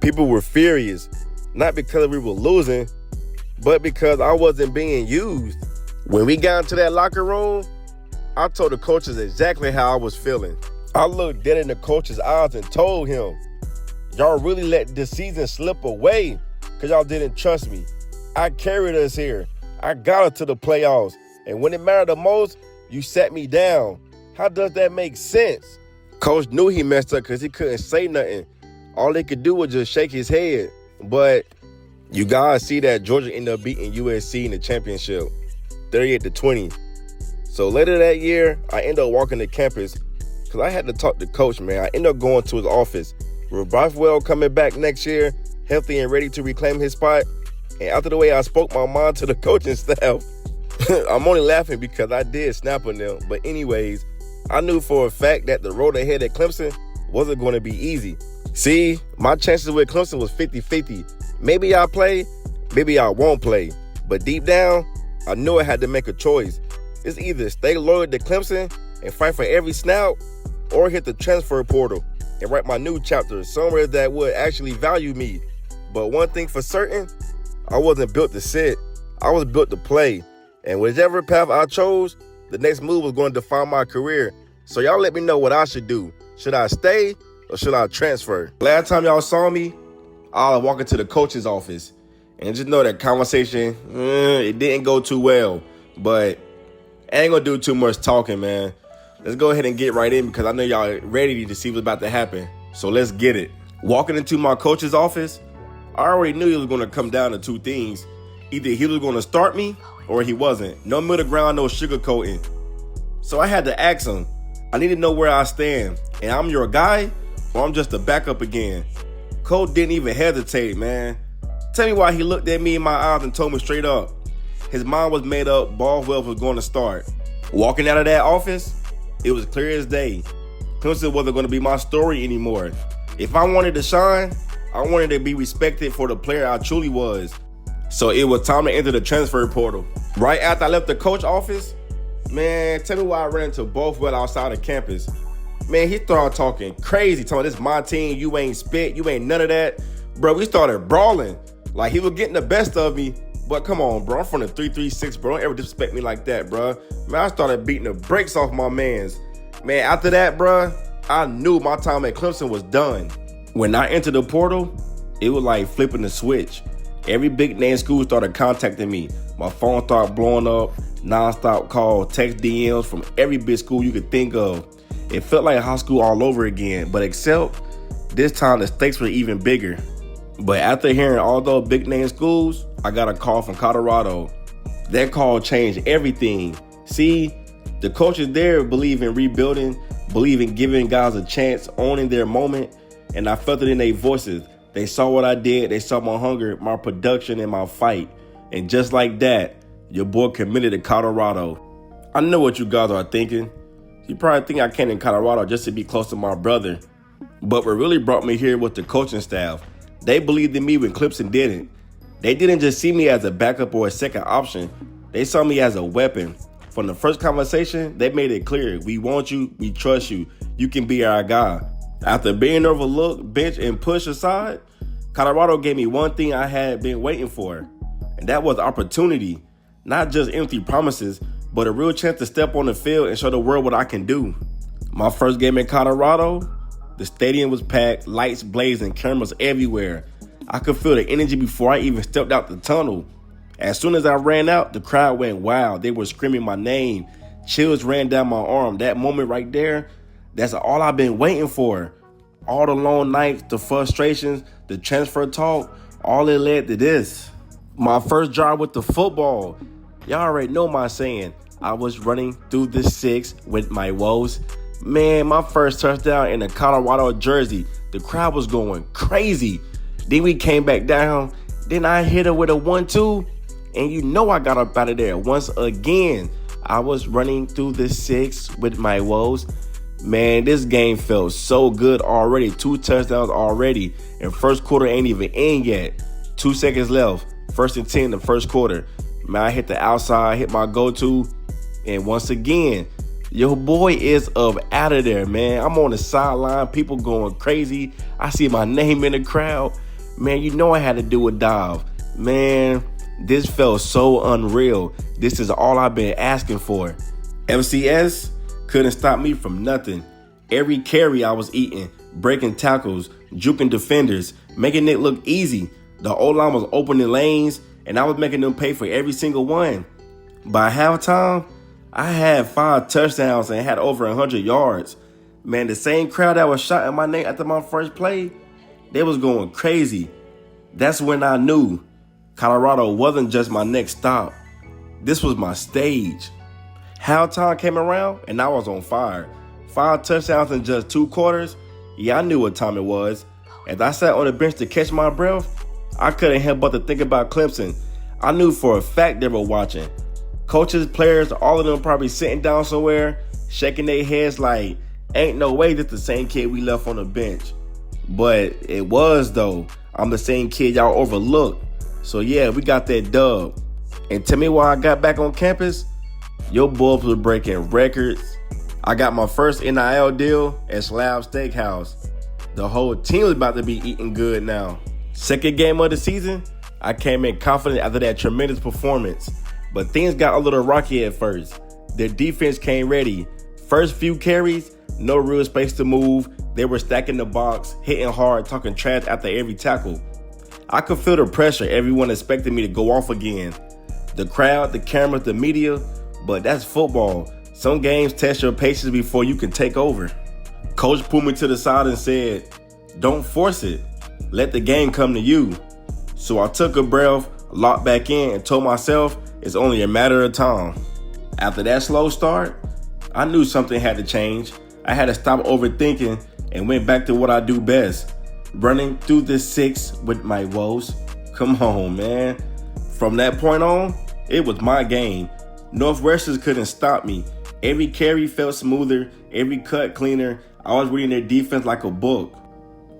People were furious, not because we were losing, but because I wasn't being used. When we got into that locker room, I told the coaches exactly how I was feeling. I looked dead in the coach's eyes and told him, y'all really let this season slip away because y'all didn't trust me. I carried us here. I got us to the playoffs. And when it mattered the most, you sat me down. How does that make sense? Coach knew he messed up because he couldn't say nothing. All he could do was just shake his head. But you guys see that Georgia ended up beating USC in the championship, 38-20. So later that year, I ended up walking to campus because I had to talk to coach, man. I ended up going to his office. With Bothwell coming back next year, healthy and ready to reclaim his spot, and after the way I spoke my mind to the coaching staff, I'm only laughing because I did snap on them. But anyways, I knew for a fact that the road ahead at Clemson wasn't going to be easy. See, my chances with Clemson was 50-50. Maybe I'll play, maybe I won't play. But deep down, I knew I had to make a choice. It's either stay loyal to Clemson and fight for every snap, or hit the transfer portal and write my new chapter somewhere that would actually value me. But one thing for certain, I wasn't built to sit. I was built to play. And whichever path I chose, the next move was going to define my career. So y'all let me know what I should do. Should I stay or should I transfer? Last time y'all saw me, I was walking to the coach's office. And just know that conversation, it didn't go too well. But I ain't going to do too much talking, man. Let's go ahead and get right in because I know y'all ready to see what's about to happen. So let's get it. Walking into my coach's office, I already knew it was going to come down to two things. Either he was going to start me or he wasn't. No middle ground, no sugarcoating. So I had to ask him. I need to know where I stand. And I'm your guy or I'm just a backup again. Coach didn't even hesitate, man. Tell me why he looked at me in my eyes and told me straight up. His mind was made up. Bothwell was going to start. Walking out of that office, it was clear as day. Clemson wasn't going to be my story anymore. If I wanted to shine, I wanted to be respected for the player I truly was. So it was time to enter the transfer portal. Right after I left the coach office, man, tell me why I ran into Bothwell outside of campus. Man, he started talking crazy, telling this my team, you ain't spit, you ain't none of that. Bro, we started brawling. Like, he was getting the best of me. But come on, bro. I'm from the 336, bro. Don't ever disrespect me like that, bro. Man, I started beating the brakes off my mans. Man, after that, bro, I knew my time at Clemson was done. When I entered the portal, it was like flipping the switch. Every big name school started contacting me. My phone started blowing up, nonstop calls, text DMs from every big school you could think of. It felt like high school all over again, but except this time the stakes were even bigger. But after hearing all those big name schools, I got a call from Colorado. That call changed everything. See, the coaches there believe in rebuilding, believe in giving guys a chance, owning their moment, and I felt it in their voices. They saw what I did, they saw my hunger, my production, and my fight. And just like that, your boy committed to Colorado. I know what you guys are thinking. You probably think I came in Colorado just to be close to my brother. But what really brought me here was the coaching staff. They believed in me when Clemson didn't. They didn't just see me as a backup or a second option. They saw me as a weapon. From the first conversation, they made it clear. We want you. We trust you. You can be our guy. After being overlooked, benched, and pushed aside, Colorado gave me one thing I had been waiting for. And that was opportunity. Not just empty promises, but a real chance to step on the field and show the world what I can do. My first game in Colorado, the stadium was packed, lights blazing, cameras everywhere. I could feel the energy before I even stepped out the tunnel. As soon as I ran out, the crowd went wild. They were screaming my name. Chills ran down my arm. That moment right there, that's all I've been waiting for. All the long nights, the frustrations, the transfer talk, all it led to this. My first drive with the football. Y'all already know my saying. I was running through the six with my woes. Man, my first touchdown in a Colorado jersey. The crowd was going crazy. Then we came back down. Then I hit her with a 1-2. And you know I got up out of there once again. I was running through the six with my woes. Man, this game felt so good already. 2 touchdowns already. And first quarter ain't even in yet. 2 seconds left. 1st and 10 in the first quarter. Man, I hit the outside, hit my go-to. And once again, your boy is up out of there, man. I'm on the sideline. People going crazy. I see my name in the crowd. Man, you know I had to do a dive. Man, this felt so unreal. This is all I've been asking for. FCS couldn't stop me from nothing. Every carry I was eating, breaking tackles, juking defenders, making it look easy. The O-line was opening lanes, and I was making them pay for every single one. By halftime, I had 5 touchdowns and had over 100 yards. Man, the same crowd that was shouting my name after my first play, they was going crazy. That's when I knew Colorado wasn't just my next stop. This was my stage. Halftime came around, and I was on fire. 5 touchdowns in just 2 quarters. Yeah, I knew what time it was. As I sat on the bench to catch my breath, I couldn't help but to think about Clemson. I knew for a fact they were watching. Coaches, players, all of them probably sitting down somewhere, shaking their heads like, ain't no way this the same kid we left on the bench. But it was, though. I'm the same kid y'all overlooked. So yeah, we got that dub. And tell me why I got back on campus? Your boys were breaking records. I got my first NIL deal at Slab Steakhouse. The whole team was about to be eating good now. Second game of the season, I came in confident after that tremendous performance. But things got a little rocky at first. Their defense came ready. First few carries, no real space to move. They were stacking the box, hitting hard, talking trash after every tackle. I could feel the pressure. Everyone expected me to go off again. The crowd, the cameras, the media, but that's football. Some games test your patience before you can take over. Coach pulled me to the side and said, don't force it. Let the game come to you. So I took a breath, locked back in, and told myself it's only a matter of time. After that slow start, I knew something had to change. I had to stop overthinking and went back to what I do best. Running through the six with my woes. Come on, man. From that point on, it was my game. Northwestern couldn't stop me. Every carry felt smoother, every cut cleaner. I was reading their defense like a book.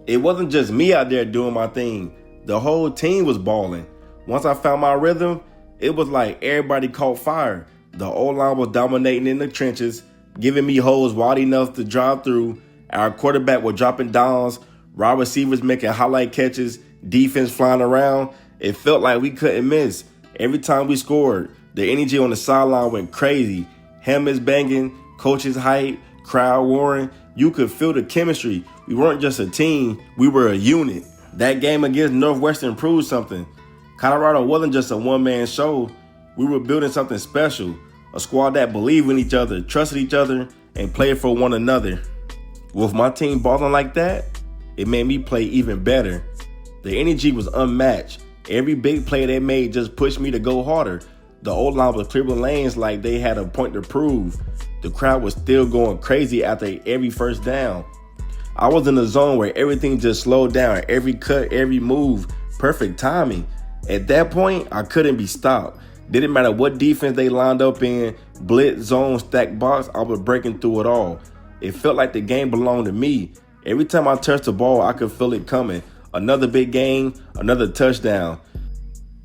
It wasn't just me out there doing my thing. The whole team was balling. Once I found my rhythm, it was like everybody caught fire. The O-line was dominating in the trenches, giving me holes wide enough to drive through. Our quarterback was dropping downs, wide receivers making highlight catches, defense flying around. It felt like we couldn't miss. Every time we scored, the energy on the sideline went crazy. Helmets banging, coaches hype, crowd roaring. You could feel the chemistry. We weren't just a team, we were a unit. That game against Northwestern proved something. Colorado wasn't just a one-man show. We were building something special. A squad that believed in each other, trusted each other, and played for one another. With my team balling like that, it made me play even better. The energy was unmatched. Every big play they made just pushed me to go harder. The O-line was clearing lanes like they had a point to prove. The crowd was still going crazy after every first down. I was in a zone where everything just slowed down. Every cut, every move, perfect timing. At that point, I couldn't be stopped. Didn't matter what defense they lined up in, blitz, zone, stack box, I was breaking through it all. It felt like the game belonged to me. Every time I touched the ball, I could feel it coming. Another big game, another touchdown.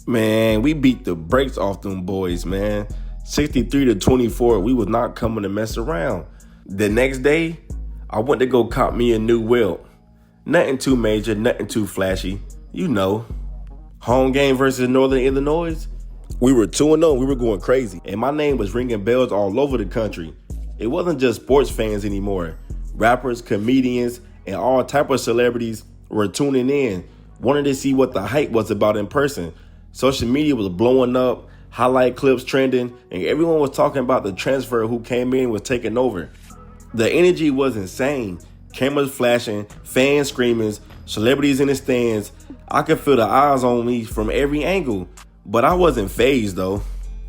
Man, we beat the brakes off them boys, man. 63-24, we was not coming to mess around. The next day, I went to go cop me a new wheel. Nothing too major, nothing too flashy. You know, home game versus Northern Illinois. We were 2-0, we were going crazy. And my name was ringing bells all over the country. It wasn't just sports fans anymore. Rappers, comedians, and all type of celebrities were tuning in, wanting to see what the hype was about in person. Social media was blowing up, highlight clips trending, and everyone was talking about the transfer who came in and was taking over. The energy was insane. Cameras flashing, fans screaming, celebrities in the stands. I could feel the eyes on me from every angle. But I wasn't fazed though.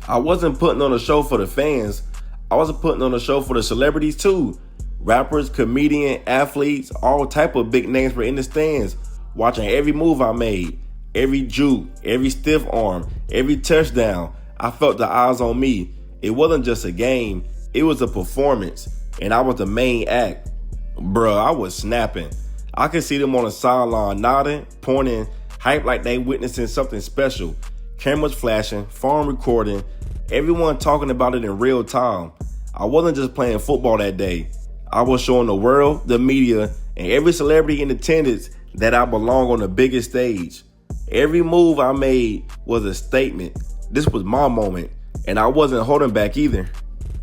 I wasn't putting on a show for the fans. I was putting on a show for the celebrities too. Rappers, comedians, athletes, all type of big names were in the stands, watching every move I made, every juke, every stiff arm, every touchdown. I felt the eyes on me. It wasn't just a game, it was a performance, and I was the main act. Bruh, I was snapping. I could see them on the sideline nodding, pointing, hype like they witnessing something special. Cameras flashing, phone recording, everyone talking about it in real time. I wasn't just playing football that day. I was showing the world, the media, and every celebrity in attendance that I belong on the biggest stage. Every move I made was a statement. This was my moment, and I wasn't holding back either.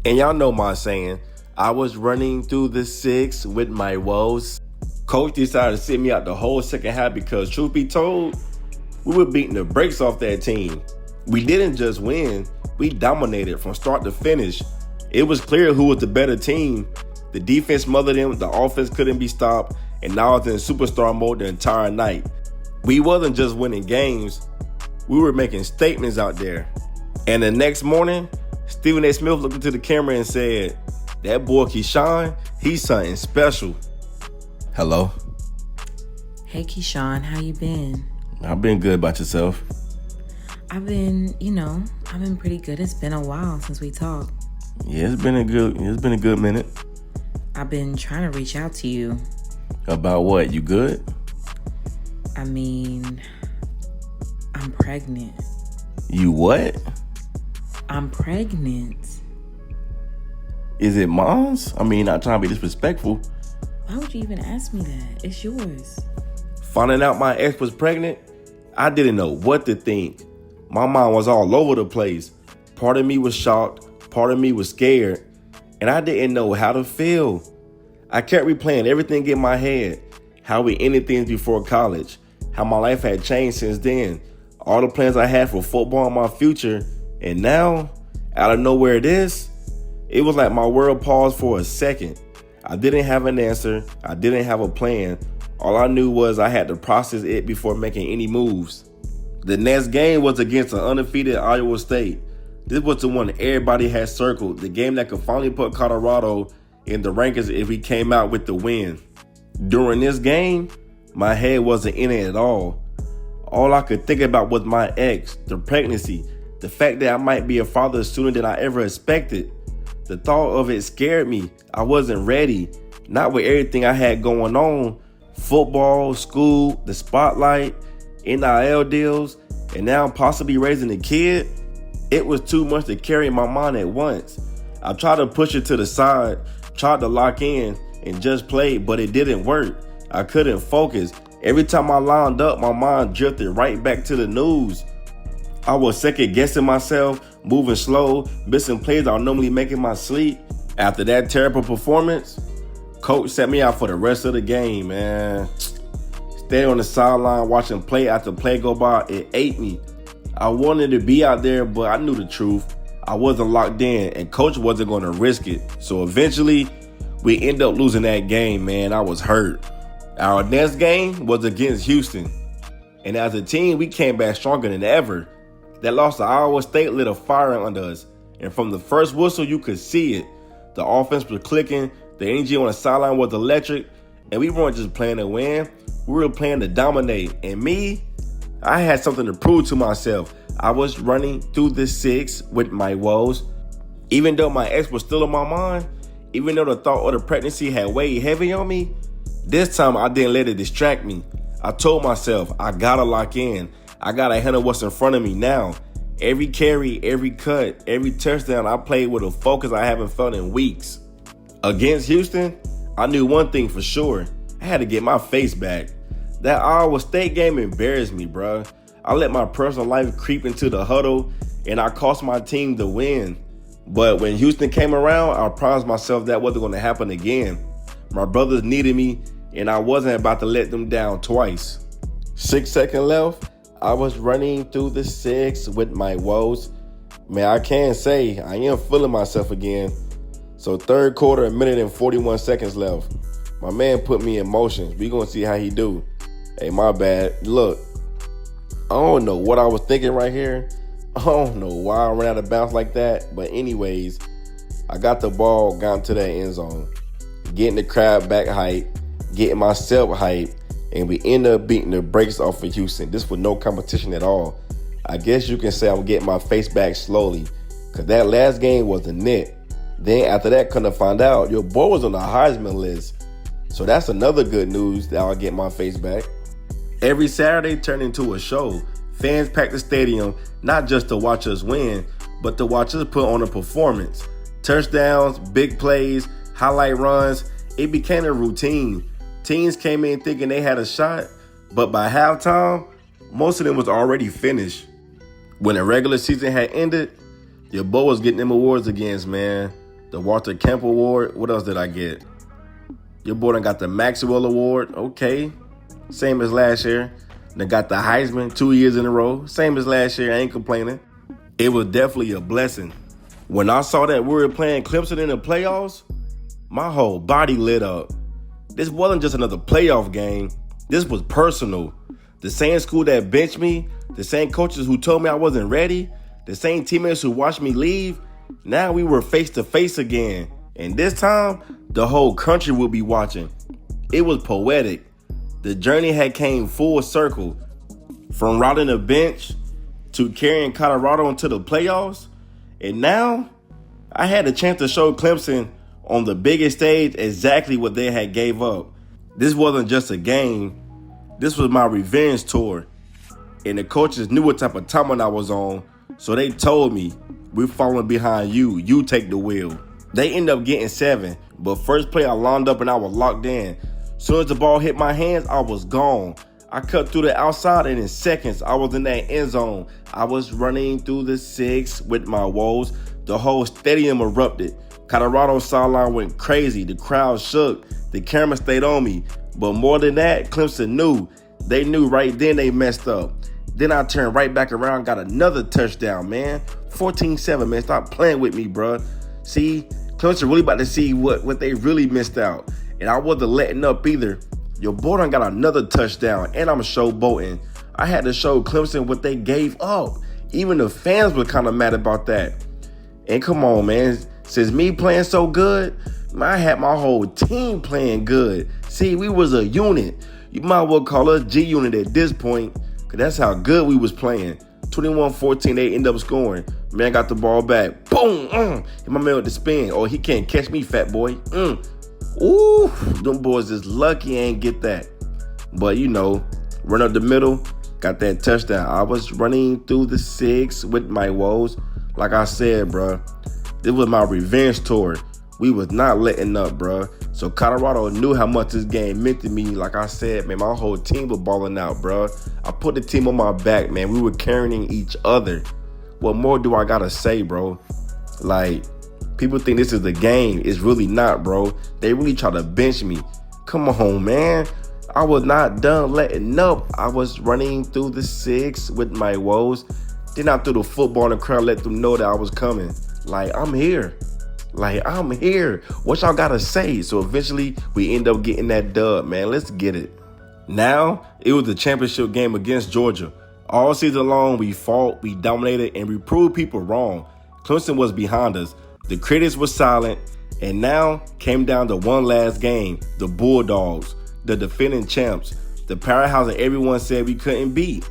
And y'all know my saying, I was running through the six with my woes. Coach decided to sit me out the whole second half because, truth be told, we were beating the brakes off that team. We didn't just win, we dominated from start to finish. It was clear who was the better team. The defense smothered them, the offense couldn't be stopped, and I was in superstar mode the entire night. We wasn't just winning games, we were making statements out there. And the next morning, Stephen A. Smith looked into the camera and said, that boy Keyshawn, he's something special. Hello? Hey Keyshawn, how you been? I've been good. About yourself? I've been pretty good. It's been a while since we talked. Yeah, it's been a good minute. I've been trying to reach out to you. About what? You good? I mean, I'm pregnant. You what? I'm pregnant. Is it mom's? I mean, not trying to be disrespectful. Why would you even ask me that? It's yours. Finding out my ex was pregnant, I didn't know what to think. My mind was all over the place. Part of me was shocked, part of me was scared, and I didn't know how to feel. I kept replaying everything in my head, how we ended things before college, how my life had changed since then, all the plans I had for football and my future, and now, out of nowhere it was like my world paused for a second. I didn't have an answer, I didn't have a plan. All I knew was I had to process it before making any moves. The next game was against an undefeated Iowa State. This was the one everybody had circled, the game that could finally put Colorado in the rankings if we came out with the win. During this game, my head wasn't in it at all. All I could think about was my ex, the pregnancy, the fact that I might be a father sooner than I ever expected. The thought of it scared me. I wasn't ready, not with everything I had going on. Football, school, the spotlight, NIL deals, and now possibly raising a kid. It was too much to carry in my mind at once. I tried to push it to the side, tried to lock in and just play, but it didn't work. I couldn't focus. Every time I lined up, my mind drifted right back to the news. I was second guessing myself, moving slow, missing plays I would normally make in my sleep. After that terrible performance, coach set me out for the rest of the game, man. Staying on the sideline, watching play after play go by, it ate me. I wanted to be out there, but I knew the truth. I wasn't locked in, and coach wasn't going to risk it. So eventually, we ended up losing that game, man. I was hurt. Our next game was against Houston. And as a team, we came back stronger than ever. That loss to Iowa State lit a fire under us. And from the first whistle, you could see it. The offense was clicking. The energy on the sideline was electric. And we weren't just playing to win. We were playing to dominate. And me, I had something to prove to myself. I was running through the 6 with my woes. Even though my ex was still on my mind, even though the thought of the pregnancy had weighed heavy on me, this time I didn't let it distract me. I told myself, I gotta lock in. I gotta handle what's in front of me now. Every carry, every cut, every touchdown, I played with a focus I haven't felt in weeks. Against Houston, I knew one thing for sure. I had to get my face back. That Iowa State game embarrassed me, bro. I let my personal life creep into the huddle, and I cost my team the win. But when Houston came around, I promised myself that wasn't going to happen again. My brothers needed me, and I wasn't about to let them down twice. 6 seconds left. I was running through the 6 with my woes. Man, I can say I am feeling myself again. So third quarter, 1 minute and 41 seconds left. My man put me in motion. We gonna see how he do. Hey, my bad. Look, I don't know what I was thinking right here. I don't know why I ran out of bounds like that. But anyways, I got the ball, got into that end zone. Getting the crowd back hype, getting myself hype. And we end up beating the brakes off of Houston. This was no competition at all. I guess you can say I'm getting my face back slowly. Because that last game was a net. Then after that, come to find out, your boy was on the Heisman list. So that's another good news that I'll get my face back. Every Saturday turned into a show. Fans packed the stadium, not just to watch us win, but to watch us put on a performance. Touchdowns, big plays, highlight runs, it became a routine. Teams came in thinking they had a shot, but by halftime, most of them was already finished. When the regular season had ended, your boy was getting them awards again, man. The Walter Camp Award. What else did I get? Your boy done got the Maxwell Award. Okay. Same as last year. Then got the Heisman 2 years in a row. Same as last year. I ain't complaining. It was definitely a blessing. When I saw that we were playing Clemson in the playoffs, my whole body lit up. This wasn't just another playoff game. This was personal. The same school that benched me, the same coaches who told me I wasn't ready, the same teammates who watched me leave, now we were face to face again. And this time, the whole country would be watching. It was poetic. The journey had came full circle. From routing the bench to carrying Colorado into the playoffs. And now, I had a chance to show Clemson on the biggest stage exactly what they had gave up. This wasn't just a game. This was my revenge tour. And the coaches knew what type of timing I was on. So they told me, we're following behind you. You take the wheel. They ended up getting 7. But first play I lined up and I was locked in. Soon as the ball hit my hands, I was gone. I cut through the outside and in seconds, I was in that end zone. I was running through the 6 with my woes. The whole stadium erupted. Colorado sideline went crazy. The crowd shook. The camera stayed on me. But more than that, Clemson knew. They knew right then they messed up. Then I turned right back around, got another touchdown, man. 14-7, man. Stop playing with me, bruh. See, Clemson really about to see what they really missed out. And I wasn't letting up either. Your boy done got another touchdown, and I'm showboating. I had to show Clemson what they gave up. Even the fans were kind of mad about that. And come on, man. Since me playing so good, man, I had my whole team playing good. See, we was a unit. You might well call us G Unit at this point, because that's how good we was playing. 21-14, they end up scoring. Man got the ball back. Boom! Hit my man with the spin. Oh, he can't catch me, fat boy. Ooh, them boys is lucky I ain't get that. But, you know, run up the middle, got that touchdown. I was running through the 6 with my woes. Like I said, bro, this was my revenge tour. We was not letting up, bro. So Colorado knew how much this game meant to me. Like I said, man, my whole team was balling out, bro. I put the team on my back, man. We were carrying each other. What more do I gotta say, bro? Like, people think this is the game. It's really not, bro. They really try to bench me. Come on, man. I was not done letting up. I was running through the six with my woes. Then I threw the football in the crowd, let them know that I was coming. Like, I'm here. What y'all gotta say? So eventually, we end up getting that dub, man. Let's get it. Now, it was the championship game against Georgia. All season long, we fought, we dominated, and we proved people wrong. Clemson was behind us. The critics were silent, and now came down to one last game. The Bulldogs, the defending champs, the powerhouse that everyone said we couldn't beat.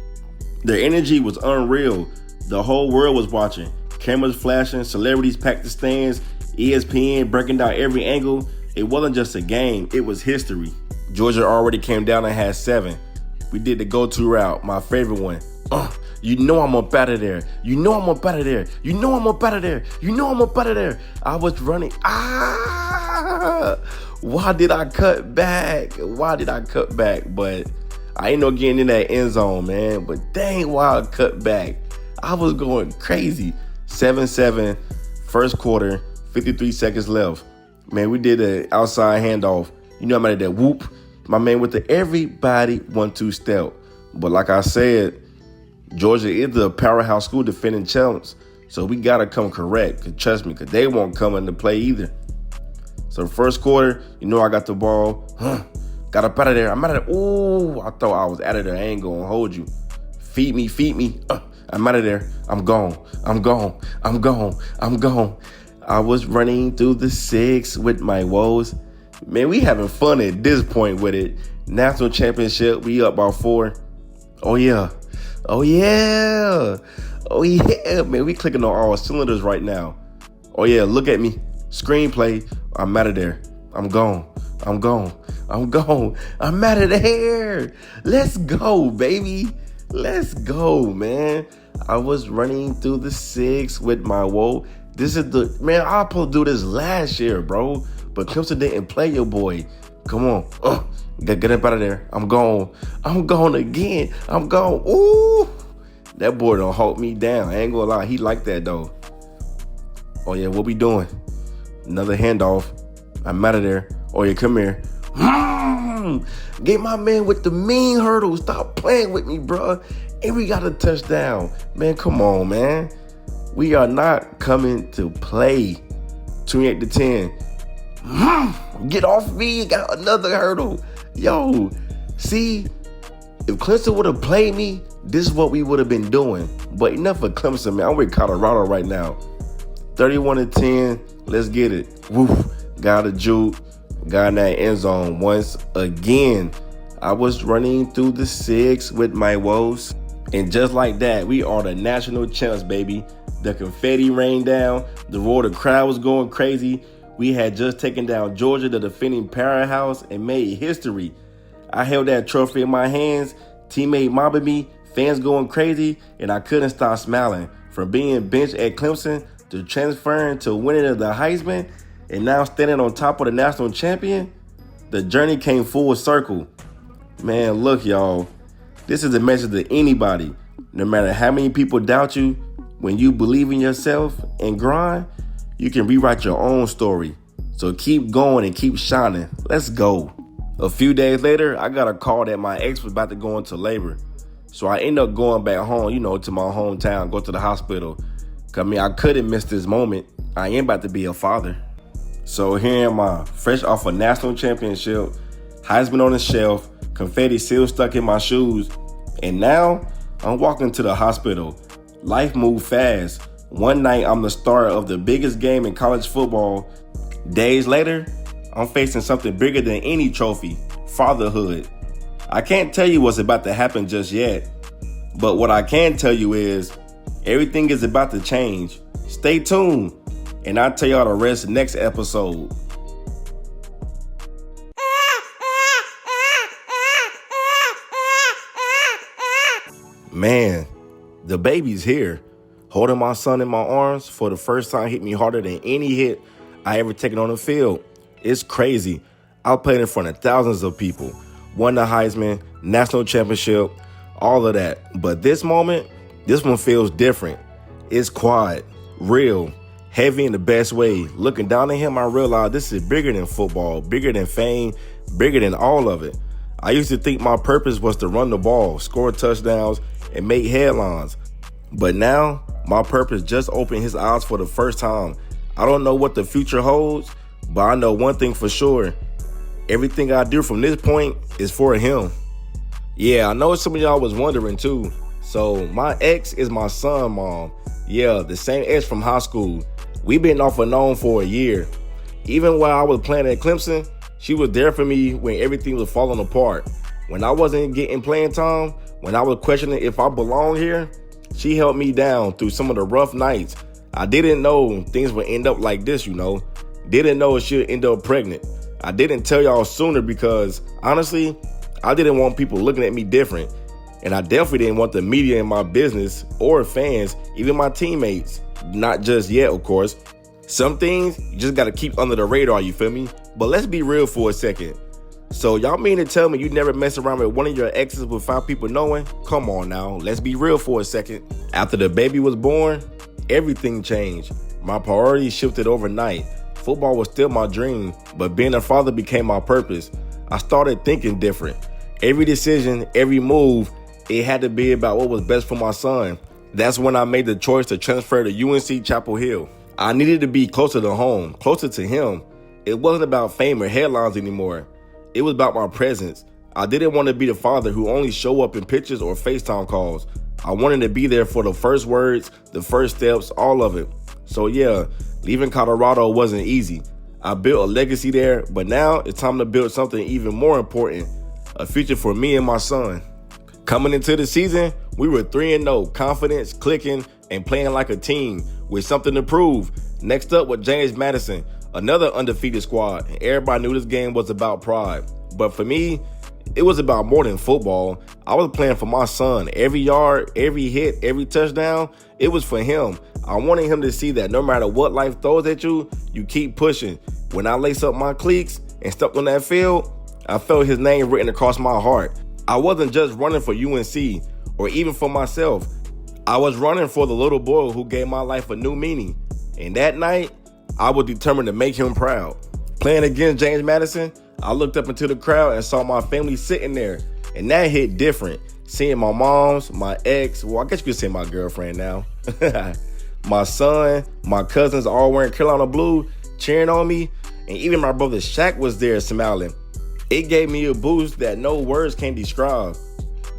Their energy was unreal. The whole world was watching. Cameras flashing, celebrities packed the stands, ESPN breaking down every angle. It wasn't just a game, it was history. Georgia already came down and had 7. We did the go-to route, my favorite one. You know I'm up out of there. You know I'm up out of there. You know I'm up out of there. You know I'm up out of there. I was running. Why did I cut back? But I ain't no getting in that end zone, man. But dang, why I cut back. I was going crazy. 7-7, first quarter, 53 seconds left. Man, we did an outside handoff. You know I'm at that whoop. My man with the everybody 1-2 step. But like I said, Georgia is the powerhouse school defending champs. So we got to come correct. Cause trust me, because they won't come into play either. So first quarter, you know I got the ball. Got up out of there. I'm out of there. Ooh, I thought I was out of there. I ain't going to hold you. Feed me. I'm out of there. I'm gone. I was running through the six with my woes. Man, we having fun at this point with it. National championship, we up by 4. Oh yeah, man, we clicking on all cylinders right now. Oh yeah, look at me. Screenplay, I'm out of there. I'm gone. I'm out of there. Let's go, baby. Let's go, man. I was running through the six with my woe. This is the, man, I was supposed to do this last year, bro. But Clemson didn't play your boy. Come on. Get up out of there. I'm gone again. I'm gone. Ooh. That boy don't hold me down. I ain't gonna lie. He like that, though. Oh, yeah. What we doing? Another handoff. I'm out of there. Oh, yeah. Come here. Get my man with the mean hurdle. Stop playing with me, bro. And we got a touchdown. Man, come on, man. We are not coming to play. 28-10. Get off me. Got another hurdle. Yo, see, if Clemson would have played me, this is what we would have been doing. But enough of Clemson, man. I'm with Colorado right now. 31-10. Let's get it. Woof. Got a juke. Got in that end zone once again. I was running through the six with my woes. And just like that, we are the national champs, baby. The confetti rained down. The roar of the crowd was going crazy. We had just taken down Georgia, the defending powerhouse, and made history. I held that trophy in my hands, teammate mobbing me, fans going crazy, and I couldn't stop smiling. From being benched at Clemson to transferring to winning the Heisman, and now standing on top of the national champion, the journey came full circle. Man, look, y'all, this is a message to anybody. No matter how many people doubt you, when you believe in yourself and grind, you can rewrite your own story. So keep going and keep shining. Let's go. A few days later, I got a call that my ex was about to go into labor. So I ended up going back home, to my hometown, go to the hospital. I couldn't miss this moment. I am about to be a father. So here am I, fresh off a national championship, Heisman on the shelf, confetti still stuck in my shoes. And now I'm walking to the hospital. Life moved fast. One night, I'm the star of the biggest game in college football. Days later, I'm facing something bigger than any trophy, fatherhood. I can't tell you what's about to happen just yet, but what I can tell you is everything is about to change. Stay tuned, and I'll tell y'all the rest next episode. Man, the baby's here. Holding my son in my arms for the first time hit me harder than any hit I ever taken on the field. It's crazy. I played in front of thousands of people, won the Heisman, national championship, all of that. But this moment, this one feels different. It's quiet, real, heavy in the best way. Looking down at him, I realized this is bigger than football, bigger than fame, bigger than all of it. I used to think my purpose was to run the ball, score touchdowns, and make headlines. But now, my purpose just opened his eyes for the first time. I don't know what the future holds, but I know one thing for sure. Everything I do from this point is for him. Yeah, I know some of y'all was wondering too. So my ex is my son, mom. Yeah, the same ex from high school. We been off and on for a year. Even while I was playing at Clemson, she was there for me when everything was falling apart. When I wasn't getting playing time, when I was questioning if I belong here, she held me down through some of the rough nights. I didn't know things would end up like this, Didn't know she'd end up pregnant. I didn't tell y'all sooner because, honestly, I didn't want people looking at me different. And I definitely didn't want the media in my business or fans, even my teammates. Not just yet, of course. Some things you just got to keep under the radar, you feel me? But let's be real for a second. So y'all mean to tell me you never mess around with one of your exes without people knowing? Come on now, let's be real for a second. After the baby was born, everything changed. My priorities shifted overnight. Football was still my dream, but being a father became my purpose. I started thinking different. Every decision, every move, it had to be about what was best for my son. That's when I made the choice to transfer to UNC Chapel Hill. I needed to be closer to home, closer to him. It wasn't about fame or headlines anymore. It was about my presence. I didn't want to be the father who only show up in pictures or FaceTime calls. I wanted to be there for the first words, the first steps, all of it. So yeah, leaving Colorado wasn't easy. I built a legacy there, but now it's time to build something even more important, a future for me and my son. Coming into the season, we were 3-0, confidence, clicking, and playing like a team with something to prove. Next up was James Madison, another undefeated squad, and everybody knew this game was about pride. But for me, it was about more than football. I was playing for my son. Every yard, every hit, every touchdown, it was for him. I wanted him to see that no matter what life throws at you, you keep pushing. When I laced up my cleats and stepped on that field, I felt his name written across my heart. I wasn't just running for UNC or even for myself. I was running for the little boy who gave my life a new meaning. And that night, I was determined to make him proud. Playing against James Madison, I looked up into the crowd and saw my family sitting there. And that hit different. Seeing my moms, my ex, well, I guess you could say my girlfriend now. My son, my cousins all wearing Carolina blue, cheering on me. And even my brother Shaq was there smiling. It gave me a boost that no words can describe.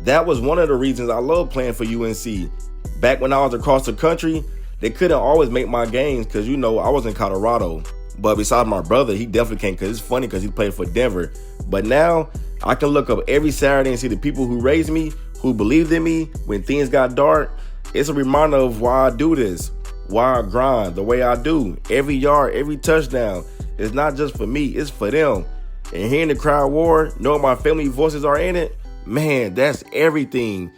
That was one of the reasons I love playing for UNC. Back when I was across the country, they couldn't always make my games because, I was in Colorado. But besides my brother, he definitely can't because it's funny because he played for Denver. But now I can look up every Saturday and see the people who raised me, who believed in me when things got dark. It's a reminder of why I do this, why I grind the way I do. Every yard, every touchdown. It's not just for me, it's for them. And hearing the crowd roar, knowing my family voices are in it, man, that's everything.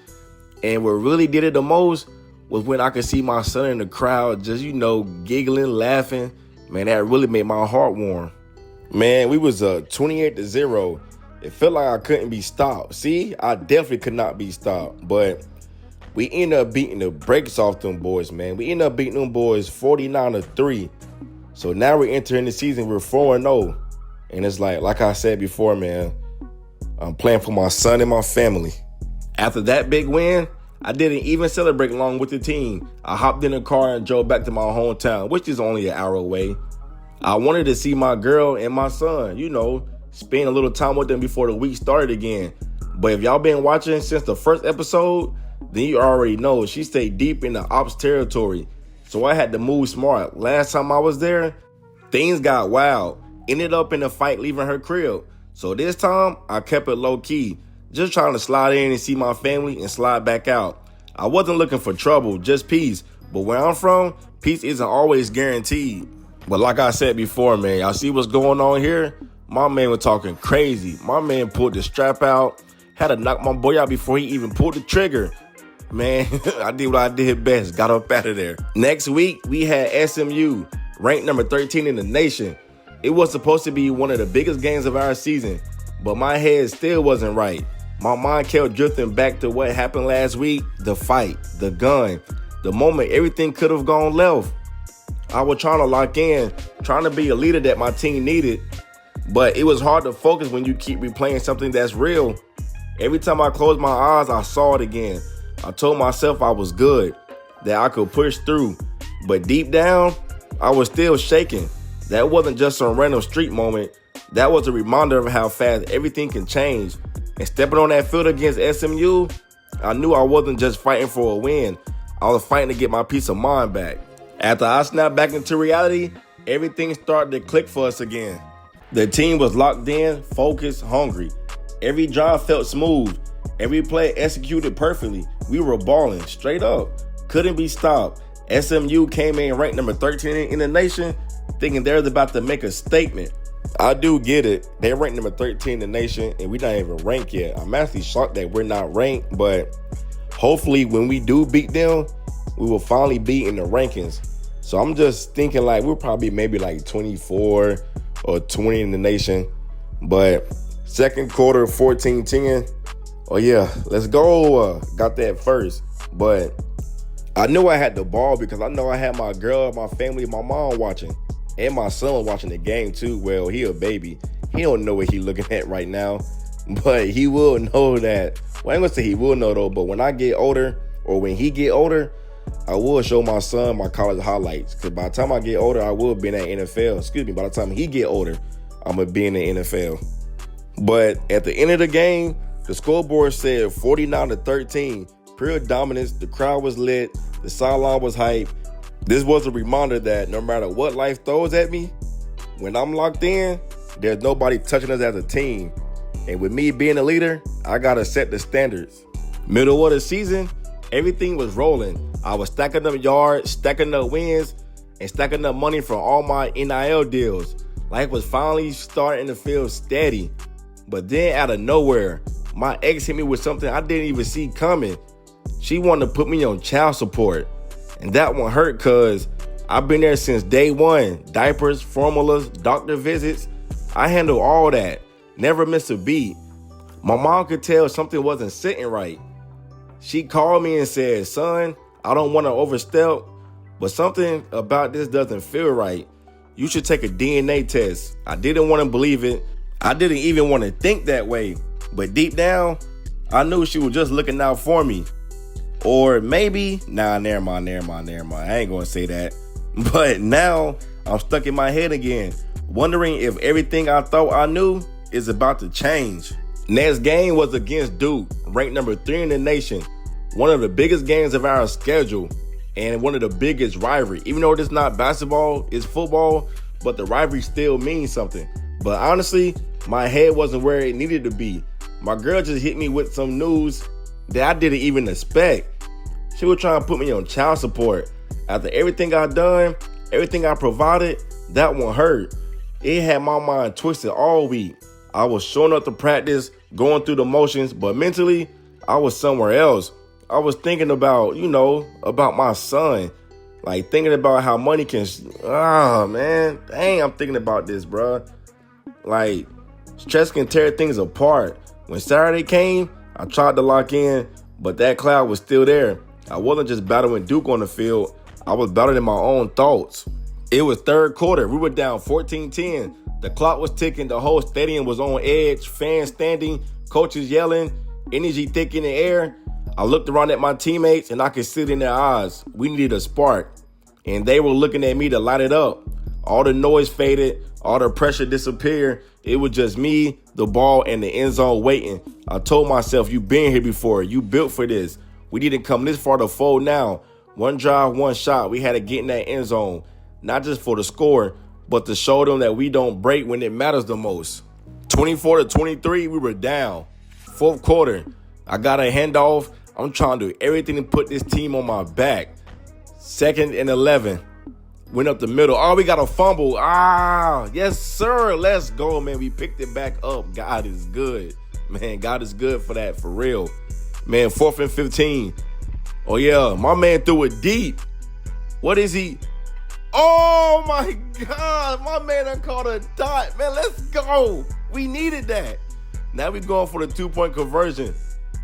And what really did it the most was when I could see my son in the crowd just, giggling, laughing. Man, that really made my heart warm. Man, we was 28-0. It felt like I couldn't be stopped. See, I definitely could not be stopped. But we ended up beating the brakes off them boys, man. We ended up beating them boys 49-3. So now we're entering the season, we're 4-0. And it's like I said before, man, I'm playing for my son and my family. After that big win, I didn't even celebrate along with the team. I hopped in the car and drove back to my hometown, which is only an hour away. I wanted to see my girl and my son, spend a little time with them before the week started again. But if y'all been watching since the first episode, then you already know she stayed deep in the ops territory. So I had to move smart. Last time I was there, things got wild. Ended up in a fight leaving her crib. So this time, I kept it low key. Just trying to slide in and see my family and slide back out. I wasn't looking for trouble, just peace. But where I'm from, peace isn't always guaranteed. But like I said before, man, y'all see what's going on here? My man was talking crazy. My man pulled the strap out, had to knock my boy out before he even pulled the trigger. Man, I did what I did best, got up out of there. Next week, we had SMU. ranked number 13 in the nation. It was supposed to be one of the biggest games of our season, but my head still wasn't right. My mind kept drifting back to what happened last week, the fight, the gun, the moment everything could have gone left. I was trying to lock in, trying to be a leader that my team needed, but it was hard to focus when you keep replaying something that's real. Every time I closed my eyes, I saw it again. I told myself I was good, that I could push through, but deep down, I was still shaking. That wasn't just some random street moment. That was a reminder of how fast everything can change. And stepping on that field against SMU, I knew I wasn't just fighting for a win. I was fighting to get my peace of mind back. After I snapped back into reality, everything started to click for us again. The team was locked in, focused, hungry. Every drive felt smooth. Every play executed perfectly. We were balling straight up. Couldn't be stopped. SMU came in ranked number 13 in the nation, thinking they was about to make a statement. I do get it. They're ranked number 13 in the nation, and we're not even ranked yet. I'm actually shocked that we're not ranked, but hopefully when we do beat them, we will finally be in the rankings. So I'm just thinking like we'll probably maybe like 24 or 20 in the nation. But second quarter, 14-10. Oh yeah, let's go. Got that first. But I knew I had the ball because I know I had my girl, my family, my mom watching. And my son watching the game too. Well, he a baby. He don't know what he looking at right now. But he will know that. Well, I ain't gonna say he will know though, but when I get older, or when he get older, I will show my son my college highlights. Because by the time I get older, I will be in that NFL. Excuse me, by the time he get older, I'm gonna be in the NFL. But at the end of the game, the scoreboard said 49-13. Pure dominance. The crowd was lit. The sideline was hype. This was a reminder that no matter what life throws at me, when I'm locked in, there's nobody touching us as a team. And with me being a leader, I got to set the standards. Middle of the season, everything was rolling. I was stacking up yards, stacking up wins, and stacking up money from all my NIL deals. Life was finally starting to feel steady. But then out of nowhere, my ex hit me with something I didn't even see coming. She wanted to put me on child support. And that one hurt because I've been there since day one. Diapers, formulas, doctor visits. I handle all that. Never miss a beat. My mom could tell something wasn't sitting right. She called me and said, son, I don't want to overstep, but something about this doesn't feel right. You should take a DNA test. I didn't want to believe it. I didn't even want to think that way. But deep down, I knew she was just looking out for me. Or maybe, never mind. I ain't gonna say that. But now I'm stuck in my head again, wondering if everything I thought I knew is about to change. Next game was against Duke, ranked number 3 in the nation. One of the biggest games of our schedule and one of the biggest rivalry. Even though it's not basketball, it's football, but the rivalry still means something. But honestly, my head wasn't where it needed to be. My girl just hit me with some news that I didn't even expect. She was trying to put me on child support. After everything I done, everything I provided, that one hurt. It had my mind twisted all week. I was showing up to practice, going through the motions, but mentally, I was somewhere else. I was thinking about, about my son. Like thinking about how money can, man, dang, I'm thinking about this, bro. Like, stress can tear things apart. When Saturday came, I tried to lock in, but that cloud was still there. I wasn't just battling Duke on the field. I was battling my own thoughts. It was third quarter. We were down 14-10. The clock was ticking. The whole stadium was on edge. Fans standing, coaches yelling, energy thick in the air. I looked around at my teammates, and I could see it in their eyes. We needed a spark, and they were looking at me to light it up. All the noise faded. All the pressure disappeared. It was just me, the ball, and the end zone waiting. I told myself, you've been here before. You built for this. We didn't come this far to fold now. One drive, one shot. We had to get in that end zone. Not just for the score, but to show them that we don't break when it matters the most. 24-23, we were down. Fourth quarter, I got a handoff. I'm trying to do everything to put this team on my back. 2nd and 11. Went up the middle. Oh, we got a fumble. Yes, sir. Let's go, man. We picked it back up. God is good. Man, God is good for that, for real. Man, 4th and 15. Oh, yeah. My man threw it deep. What is he? Oh my God, my man done caught a dot. Man, let's go. We needed that. Now we going for the 2-point conversion.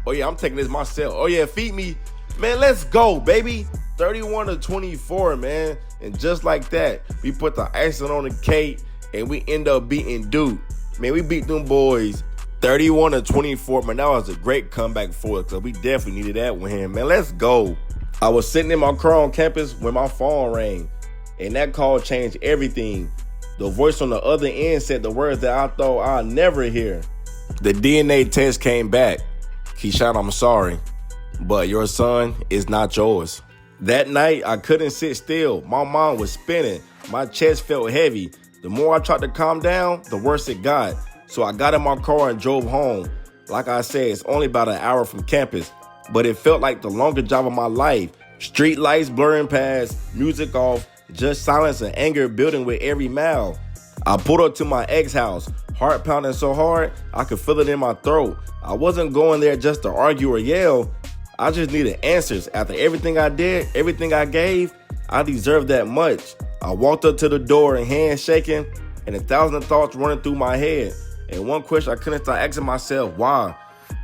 Oh yeah, I'm taking this myself. Oh yeah, feed me. Man, let's go, baby. 31-24, man. And just like that, we put the icing on the cake and we end up beating Duke. Man, we beat them boys 31-24. Man, that was a great comeback for us because we definitely needed that win. Man, let's go. I was sitting in my car on campus when my phone rang, and that call changed everything. The voice on the other end said the words that I thought I'd never hear. The DNA test came back. Keyshawn, I'm sorry, but your son is not yours. That night, I couldn't sit still. My mind was spinning. My chest felt heavy. The more I tried to calm down, the worse it got. So I got in my car and drove home. Like I said, it's only about an hour from campus, but it felt like the longest drive of my life. Street lights blurring past, music off, just silence and anger building with every mile. I pulled up to my ex house, heart pounding so hard I could feel it in my throat. I wasn't going there just to argue or yell. I just needed answers. After everything I did, everything I gave, I deserved that much. I walked up to the door and hands shaking and 1,000 thoughts running through my head. And one question I couldn't stop asking myself, why?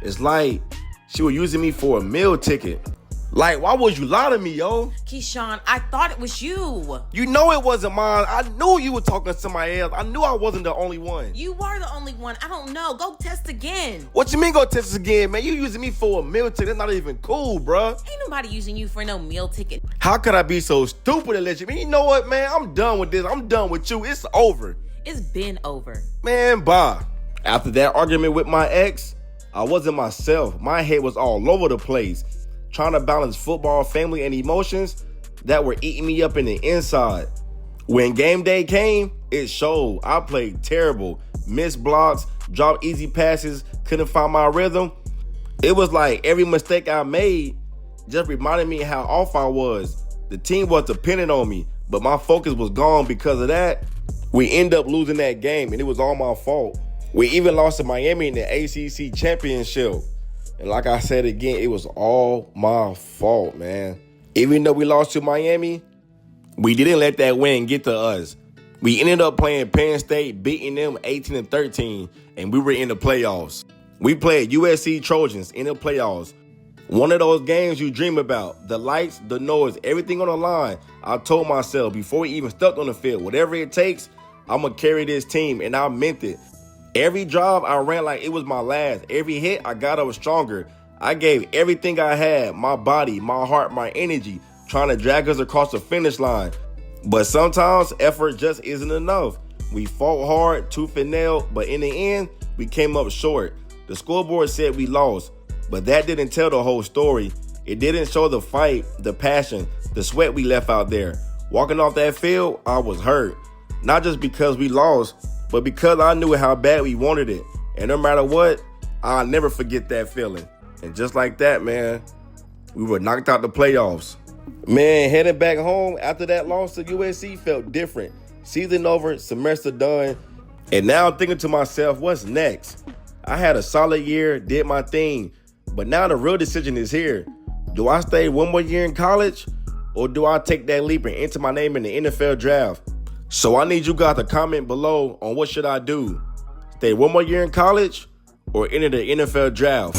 It's like she was using me for a meal ticket. Like, why would you lie to me, yo? Keyshawn, I thought it was you. You know it wasn't mine. I knew you were talking to somebody else. I knew I wasn't the only one. You were the only one. I don't know. Go test again. What you mean go test again, man? You using me for a meal ticket. That's not even cool, bruh. Ain't nobody using you for no meal ticket. How could I be so stupid and let you? You know what, man? I'm done with this. I'm done with you. It's over. It's been over. Man, bye. After that argument with my ex, I wasn't myself. My head was all over the place, trying to balance football, family, and emotions that were eating me up in the inside. When game day came, it showed. I played terrible. Missed blocks, dropped easy passes, couldn't find my rhythm. It was like every mistake I made just reminded me how off I was. The team was dependent on me, but my focus was gone because of that. We ended up losing that game, and it was all my fault. We even lost to Miami in the ACC championship. And like I said again, it was all my fault, man. Even though we lost to Miami, we didn't let that win get to us. We ended up playing Penn State, beating them 18-13, and we were in the playoffs. We played USC Trojans in the playoffs. One of those games you dream about, the lights, the noise, everything on the line. I told myself before we even stepped on the field, whatever it takes, I'm going to carry this team, and I meant it. Every drive, I ran like it was my last. Every hit, I got up stronger. I gave everything I had, my body, my heart, my energy, trying to drag us across the finish line. But sometimes effort just isn't enough. We fought hard, tooth and nail, but in the end, we came up short. The scoreboard said we lost, but that didn't tell the whole story. It didn't show the fight, the passion, the sweat we left out there. Walking off that field, I was hurt. Not just because we lost, but because I knew how bad we wanted it. And no matter what, I'll never forget that feeling. And just like that, man, we were knocked out the playoffs. Man, heading back home after that loss to USC felt different. Season over, semester done. And now I'm thinking to myself, what's next? I had a solid year, did my thing. But now the real decision is here. Do I stay one more year in college? Or do I take that leap and enter my name in the NFL draft? So I need you guys to comment below on what should I do. Stay one more year in college or enter the NFL draft.